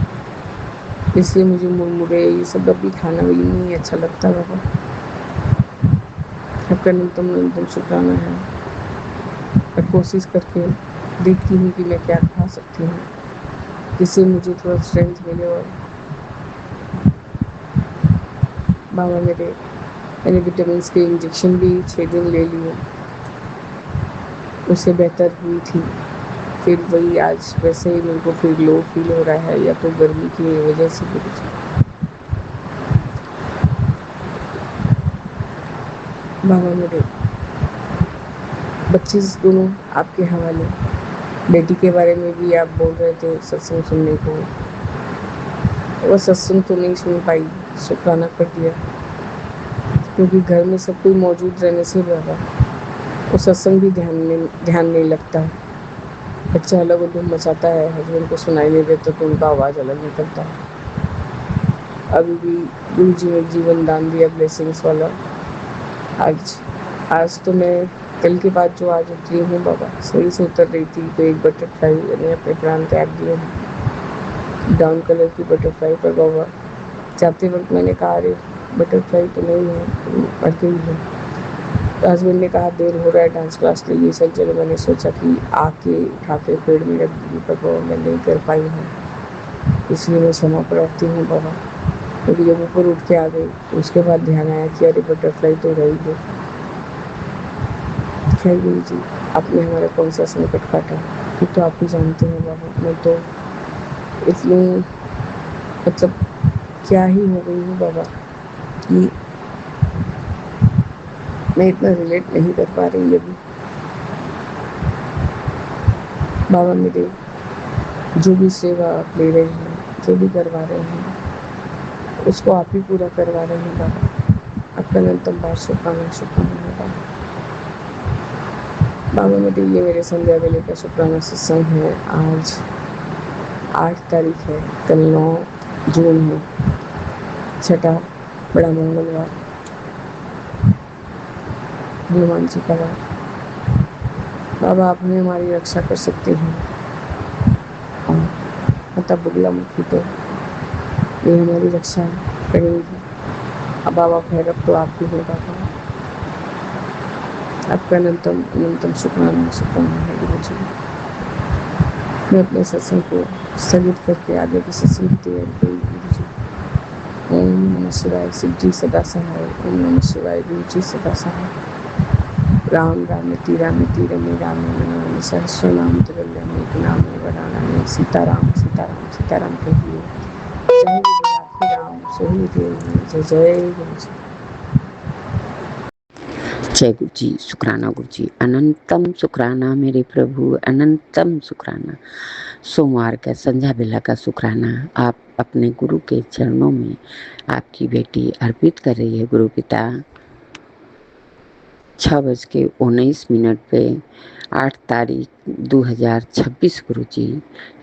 इसलिए मुझे मुरमुरे ये सब अभी खाना भी नहीं अच्छा लगता बाबा। आपका अनंतम शुक्राना है। मैं कोशिश करके देखती हूँ कि मैं क्या खा सकती हूँ जिससे मुझे थोड़ा स्ट्रेंथ मिले। और बाबा मैंने विटामिन के इंजेक्शन भी 6 दिन ले लिए, उससे बेहतर हुई थी, फिर वही आज वैसे ही मेरे को फिर लो फील हो रहा है, या तो गर्मी की वजह से कुछ। बाबा मेरे बच्चे दोनों आपके हवाले। बेटी के बारे में भी आप बोल रहे थे सत्संग सुनने को, वो सत्संग तो नहीं सुन पाई, शुक्राना कर दिया, क्योंकि घर में सब कोई मौजूद रहने से बाबा वो सत्संग भी ध्यान नहीं लगता। बच्चा अलग धूम मचाता है, हस्बैंड को सुनाई नहीं देता तो उनका आवाज़ अलग निकलता है। अभी भी गुरु जी ने जीवन दान दिया ब्लेसिंग्स वाला। आज तो मैं कल के बाद जो आज उतरी हूँ बाबा, सही से उतर रही थी तो एक बटरफ्लाई मैंने अपने प्राण त्याग दिए हैं, ब्राउन कलर की बटरफ्लाई पर बाबा। जाते वक्त मैंने कहा अरे बटरफ्लाई तो नहीं है, मर गई है। तो हस्बैंड ने कहा देर हो रहा है, डांस क्लास के लिए चल चलो। मैंने सोचा कि आके उठा के पेड़ में रख दी, पर बाबा मैं नहीं कर पाई हूँ, इसलिए मैं क्षमा प्रार्थी हूँ बाबा। क्योंकि जब ऊपर उठ के आ गई तो उसके बाद ध्यान आया कि अरे बटरफ्लाई तो रही है। खैर गुरु जी आपने हमारा कौन सा संकट काटा, ये तो आप ही जानते हैं बाबा। मैं तो इतनी मतलब क्या ही हो गई हूँ बाबा कि मैं इतना रिलेट नहीं कर पा रही अभी। बाबा मेरे जो भी सेवा आप ले रहे हैं, जो भी करवा रहे हैं, उसको आप ही पूरा करवा रहे हैं बाबा। आपका अनंतम बार शुक्राना है बाबा मते ये मेरे संध्या वेले का शुक्राना सत्संग है। आज 8 तारीख है, कल 9 जून है, छठा बड़ा मंगलवार, हनुमान जी का वार। बाबा आप हमें हमारी रक्षा कर सकते हैं, और माता बुगला मुखी तो ये हमारी रक्षा करेंगी। अब बाबा भैरव तो आप ही हैं बाबा, आपका अनंतम अनंतम शुक्राना शुक्राना है गुरु जी। मैं अपने सत्संग को स्थगित करके आगे की सत्संग की तैयारी करूँगी गुरु जी। ओम नमः शिवाय, शिव जी सदा सहाय। ओम नमः शिवाय, गुरु जी सदा सहाय। राम रामेति रामेति रमे रामे मनोरमे सहस्रनाम तुल्यं एकनामे वरानने। सीताराम सीताराम सीताराम कहिए। जय गुरु राम सोई देव। जय जय गुरु जी। जय गुरु जी, शुक्राना गुरु जी, अनंतम शुक्राना मेरे प्रभु, अनंतम शुक्राना। सोमवार का संध्या बेला का शुक्राना आप अपने गुरु के चरणों में आपकी बेटी अर्पित कर रही है गुरु पिता। 6:19 पे 8 तारीख 2026 गुरु जी।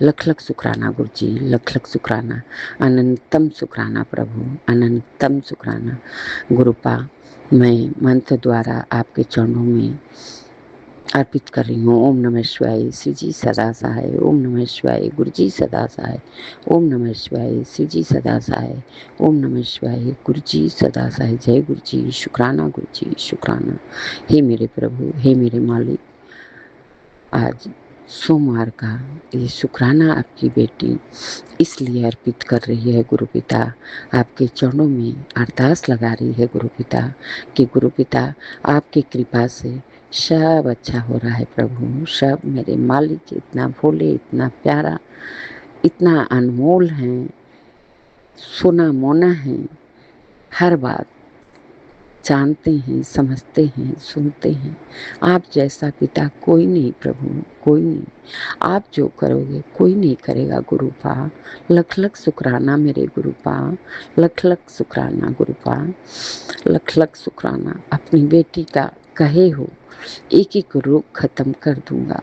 लख लख शुक्राना गुरु जी, लख लख शुक्राना, अनंतम शुक्राना प्रभु, अनंतम शुक्राना। गुरुपा मैं मंत्र द्वारा आपके चरणों में अर्पित कर रही हूँ। ओम नमः शिवाय, श्री जी सदा सहाय। ओम नमः शिवाय, गुरु जी सदा सहाय। ओम नमः शिवाय, श्री जी सदा सहाय। ओम नमः शिवाय, गुरु जी सदा सहाय। जय गुरु जी, शुक्राना गुरु जी, शुक्राना। हे मेरे प्रभु, हे मेरे मालिक, आज सोमवार का ये शुक्राना आपकी बेटी इसलिए अर्पित कर रही है गुरु पिता, आपके चरणों में अरदास लगा रही है गुरु पिता कि गुरु पिता आपकी कृपा से सब अच्छा हो रहा है प्रभु। सब मेरे मालिक इतना भोले, इतना प्यारा, इतना अनमोल है, सोना मोना है, हर बात जानते हैं, समझते हैं, सुनते हैं। आप जैसा पिता कोई नहीं प्रभु, कोई नहीं। आप जो करोगे कोई नहीं करेगा गुरुपा। लख लख शुक्राना मेरे गुरुपा, लख लख शुक्राना गुरुपा, लख लख शुक्राना। अपनी बेटी का कहे हो एक एक रोग खत्म कर दूंगा।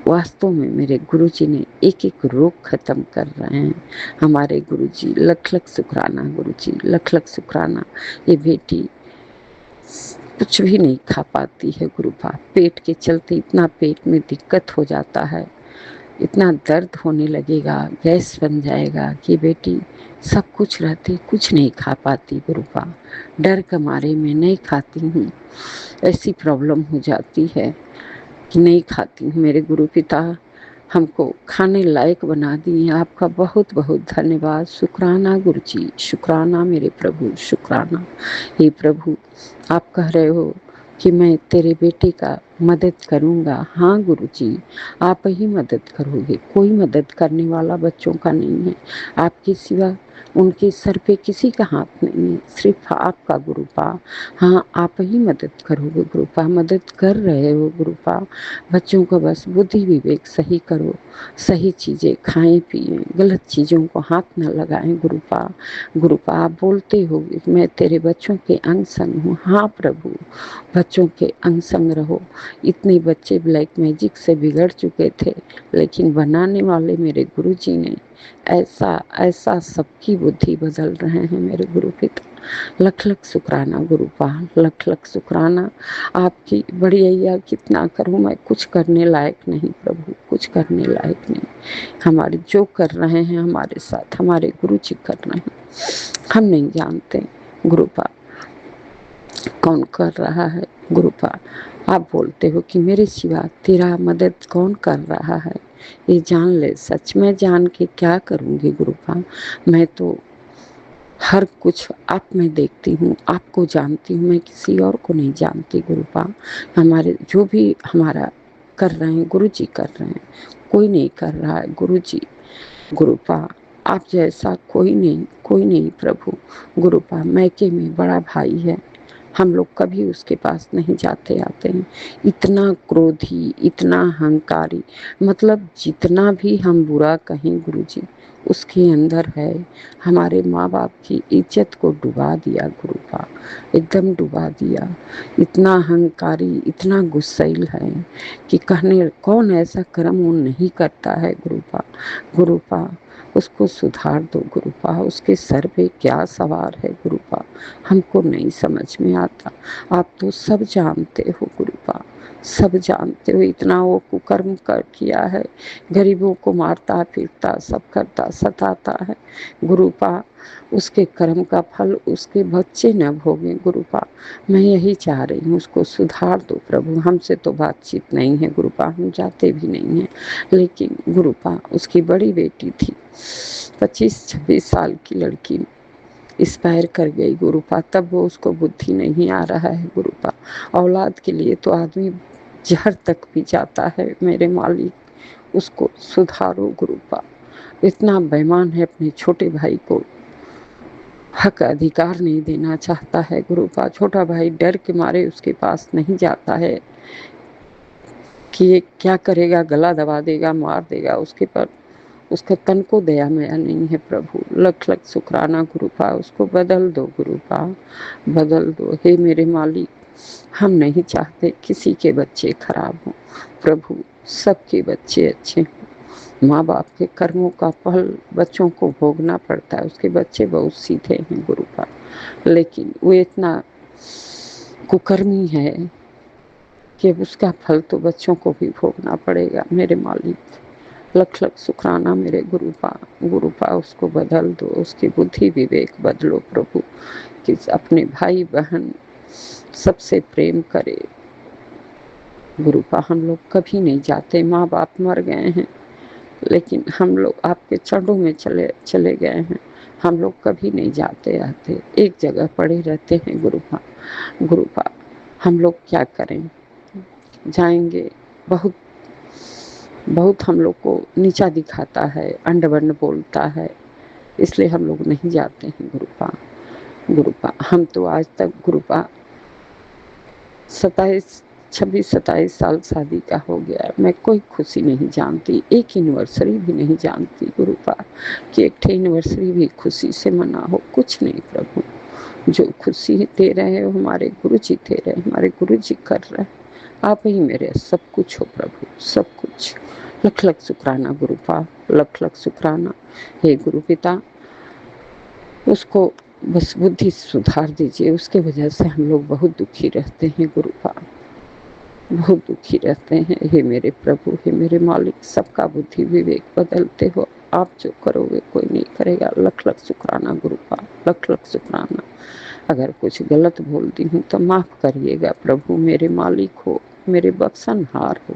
वास्तव में मेरे गुरुजी ने एक एक रोग खत्म कर रहे हैं हमारे गुरुजी। लख लख शुक्राना गुरुजी, लख लख शुक्राना। ये बेटी कुछ भी नहीं खा पाती है गुरुपा, पेट के चलते इतना पेट में दिक्कत हो जाता है, इतना दर्द होने लगेगा, गैस बन जाएगा कि बेटी सब कुछ रहते कुछ नहीं खा पाती गुरुपा। डर के मारे मैं नहीं खाती हूँ, ऐसी प्रॉब्लम हो जाती है कि नहीं खाती हूँ। मेरे गुरु पिता हमको खाने लायक बना दिए। आपका बहुत बहुत धन्यवाद। शुक्राना गुरु जी, शुक्राना मेरे प्रभु, शुक्राना। हे प्रभु, आप कह रहे हो कि मैं तेरे बेटे का मदद करूंगा। हाँ गुरु जी, आप ही मदद करोगे, कोई मदद करने वाला बच्चों का नहीं है आपके सिवा। उनके सर पे किसी का हाथ नहीं है, सिर्फ आपका गुरुपा। हाँ आप ही मदद करोगे गुरुपा, मदद कर रहे हो गुरुपा। बच्चों को बस बुद्धि विवेक सही करो, सही चीज़ें खाएं पिए, गलत चीज़ों को हाथ न लगाएं गुरुपा। गुरुपा आप बोलते हो मैं तेरे बच्चों के अंग संग हूँ। हाँ प्रभु, बच्चों के अंग संग रहो। इतने बच्चे ब्लैक मैजिक से बिगड़ चुके थे, लेकिन बनाने वाले मेरे गुरुजी ने ऐसा ऐसा सबकी बुद्धि बदल रहे हैं मेरे गुरु पिता। लख लख शुक्राना गुरुपा, लख लख शुक्राना। आपकी बड़ैया कितना करूं मैं, कुछ करने लायक नहीं प्रभु, कुछ करने लायक नहीं। हमारे जो कर रहे हैं हमारे साथ हमारे गुरु जी कर रहे हैं, हम नहीं जानते गुरुपा कौन कर रहा है गुरुपा। आप बोलते हो कि मेरे सिवा तेरा मदद कौन कर रहा है, ये जान ले। सच में जान के क्या करूँगी गुरुपा। मैं तो हर कुछ आप में देखती हूँ, आपको जानती हूँ, मैं किसी और को नहीं जानती गुरुपा। हमारे जो भी हमारा कर रहे हैं गुरु जी कर रहे हैं, कोई नहीं कर रहा है गुरु जी। गुरुपा आप जैसा कोई नहीं, कोई नहीं प्रभु। गुरुपा मैके में बड़ा भाई है, हम लोग कभी उसके पास नहीं जाते आते हैं। इतना क्रोधी, इतना अहंकारी, मतलब जितना भी हम बुरा कहें गुरुजी, उसके अंदर है। हमारे माँ बाप की इज्जत को डुबा दिया गुरुपा, एकदम डुबा दिया। इतना अहंकारी, इतना गुस्सैल है कि कहने कौन ऐसा कर्म वो नहीं करता है गुरुपा। गुरुपा उसको सुधार दो गुरुपा, उसके सर पे क्या सवार है गुरुपा, हमको नहीं समझ में आता। आप तो सब जानते हो गुरुपा, सब जानते हो। इतना वो कुकर्म कर किया है, गरीबों को मारता पीटता सब करता सताता है गुरुपा। उसके कर्म का फल उसके बच्चे न भोगें गुरुपा। मैं यही चाह रही हूँ, उसको सुधार दो प्रभु। हमसे तो बातचीत नहीं है गुरुपा, हम जाते भी नहीं हैं, लेकिन गुरुपा उसकी बड़ी बेटी थी, 25-26 साल की लड़की एक्सपायर कर गई गुरुपा। तब वो उसको बुद्धि नहीं आ रहा है गुरुपा। औलाद के लिए तो आदमी जहर तक पी जाता है मेरे मालिक, उसको सुधारो गुरुपा। इतना बेईमान है, अपने छोटे भाई को हक अधिकार नहीं देना चाहता है गुरुपा। छोटा भाई डर के मारे उसके पास नहीं जाता है कि ये क्या करेगा, गला दबा देगा, मार देगा उसके पर। उसका तन को दया माया नहीं है प्रभु। लख लख शुक्राना गुरुपा, उसको बदल दो गुरुपा, बदल दो हे मेरे मालिक। हम नहीं चाहते किसी के बच्चे खराब हों प्रभु, सबके बच्चे अच्छे हों। माँ बाप के कर्मों का फल बच्चों को भोगना पड़ता है। उसके बच्चे बहुत सीधे हैं गुरुपा, लेकिन वो इतना कुकर्मी है कि उसका फल तो बच्चों को भी भोगना पड़ेगा मेरे मालिक। लख लख शुक्राना मेरे गुरुपा। गुरुपा उसको बदल दो, उसकी बुद्धि विवेक बदलो प्रभु, कि अपने भाई बहन सबसे प्रेम करे गुरुपा। हम लोग कभी नहीं जाते, माँ बाप मर गए हैं, लेकिन हम लोग आपके चरणों में चले गए हैं। हम लोग कभी नहीं जाते आते, एक जगह पड़े रहते हैं गुरुपा। गुरुपा हम लोग क्या करें, जाएंगे बहुत बहुत हम लोग को नीचा दिखाता है, अंडवंड बोलता है, इसलिए हम लोग नहीं जाते हैं गुरुपा। गुरुपा हम तो आज तक गुरुपा 26-27 साल शादी का हो गया, मैं कोई खुशी नहीं जानती, एक एनिवर्सरी भी नहीं जानती गुरुपा, कि एक एनिवर्सरी भी खुशी से मना हो। कुछ नहीं प्रभु, जो खुशी दे रहे हो हमारे गुरु जी दे रहे, हमारे गुरु जी कर रहे, आप ही मेरे सब कुछ हो प्रभु, सब कुछ। लख लख शुक्राना गुरुपा, लख लख शुक्राना हे गुरु पिता। उसको बस बुद्धि सुधार दीजिए, उसके वजह से हम लोग बहुत दुखी रहते हैं गुरुपा, बहुत दुखी रहते हैं हे मेरे प्रभु, हे मेरे मालिक। सबका बुद्धि विवेक बदलते हो, आप जो करोगे कोई नहीं करेगा। लख लख शुक्राना गुरुपा, लख लख शुक्राना। अगर कुछ गलत बोलती हूँ तो माफ करिएगा प्रभु, मेरे मालिक हो, मेरे बख्शनहार हो,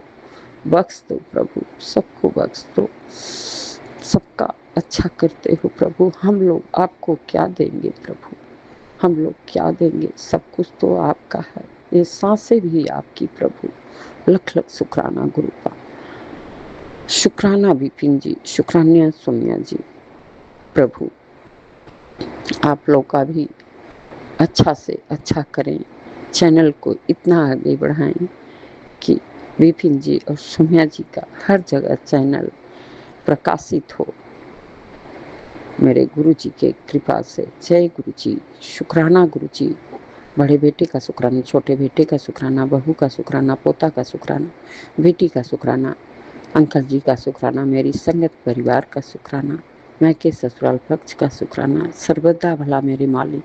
बख्श दो प्रभु, सबको बख्श दो, सबका अच्छा करते हो प्रभु। हम लोग आपको क्या देंगे प्रभु, हम लोग क्या देंगे, सब कुछ तो आपका है, ये सांसें भी आपकी प्रभु। लख लख शुक्राना गुरुपा। शुक्राना विपिन जी, शुक्राना सोनिया जी। प्रभु आप लोग का भी अच्छा से अच्छा करें, चैनल को इतना आगे बढ़ाएं कि विपिन जी और सोनिया जी का हर जगह चैनल प्रकाशित हो मेरे गुरु जी के कृपा से। जय गुरु जी, शुक्राना गुरु जी। बड़े बेटे का शुक्राना, छोटे बेटे का शुक्राना, बहू का शुक्राना, पोता का शुक्राना, बेटी का शुक्राना, अंकल जी का शुक्राना, मेरी संगत परिवार का शुक्राना, मैं के ससुराल पक्ष का शुक्राना। सर्वदा भला मेरे मालिक,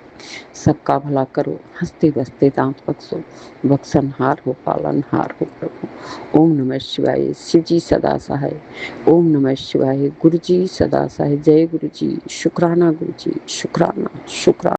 सबका भला करो, हंसते बसते दांत बख्शो, बख्शनहार हो, पालनहार हो प्रभु। ओम नमः शिवाय। शिव जी सदा सहाय। ओम नमः शिवाय। गुरु जी सदा सहाय। जय गुरु जी, शुक्राना गुरु जी, शुक्राना शुक्राना।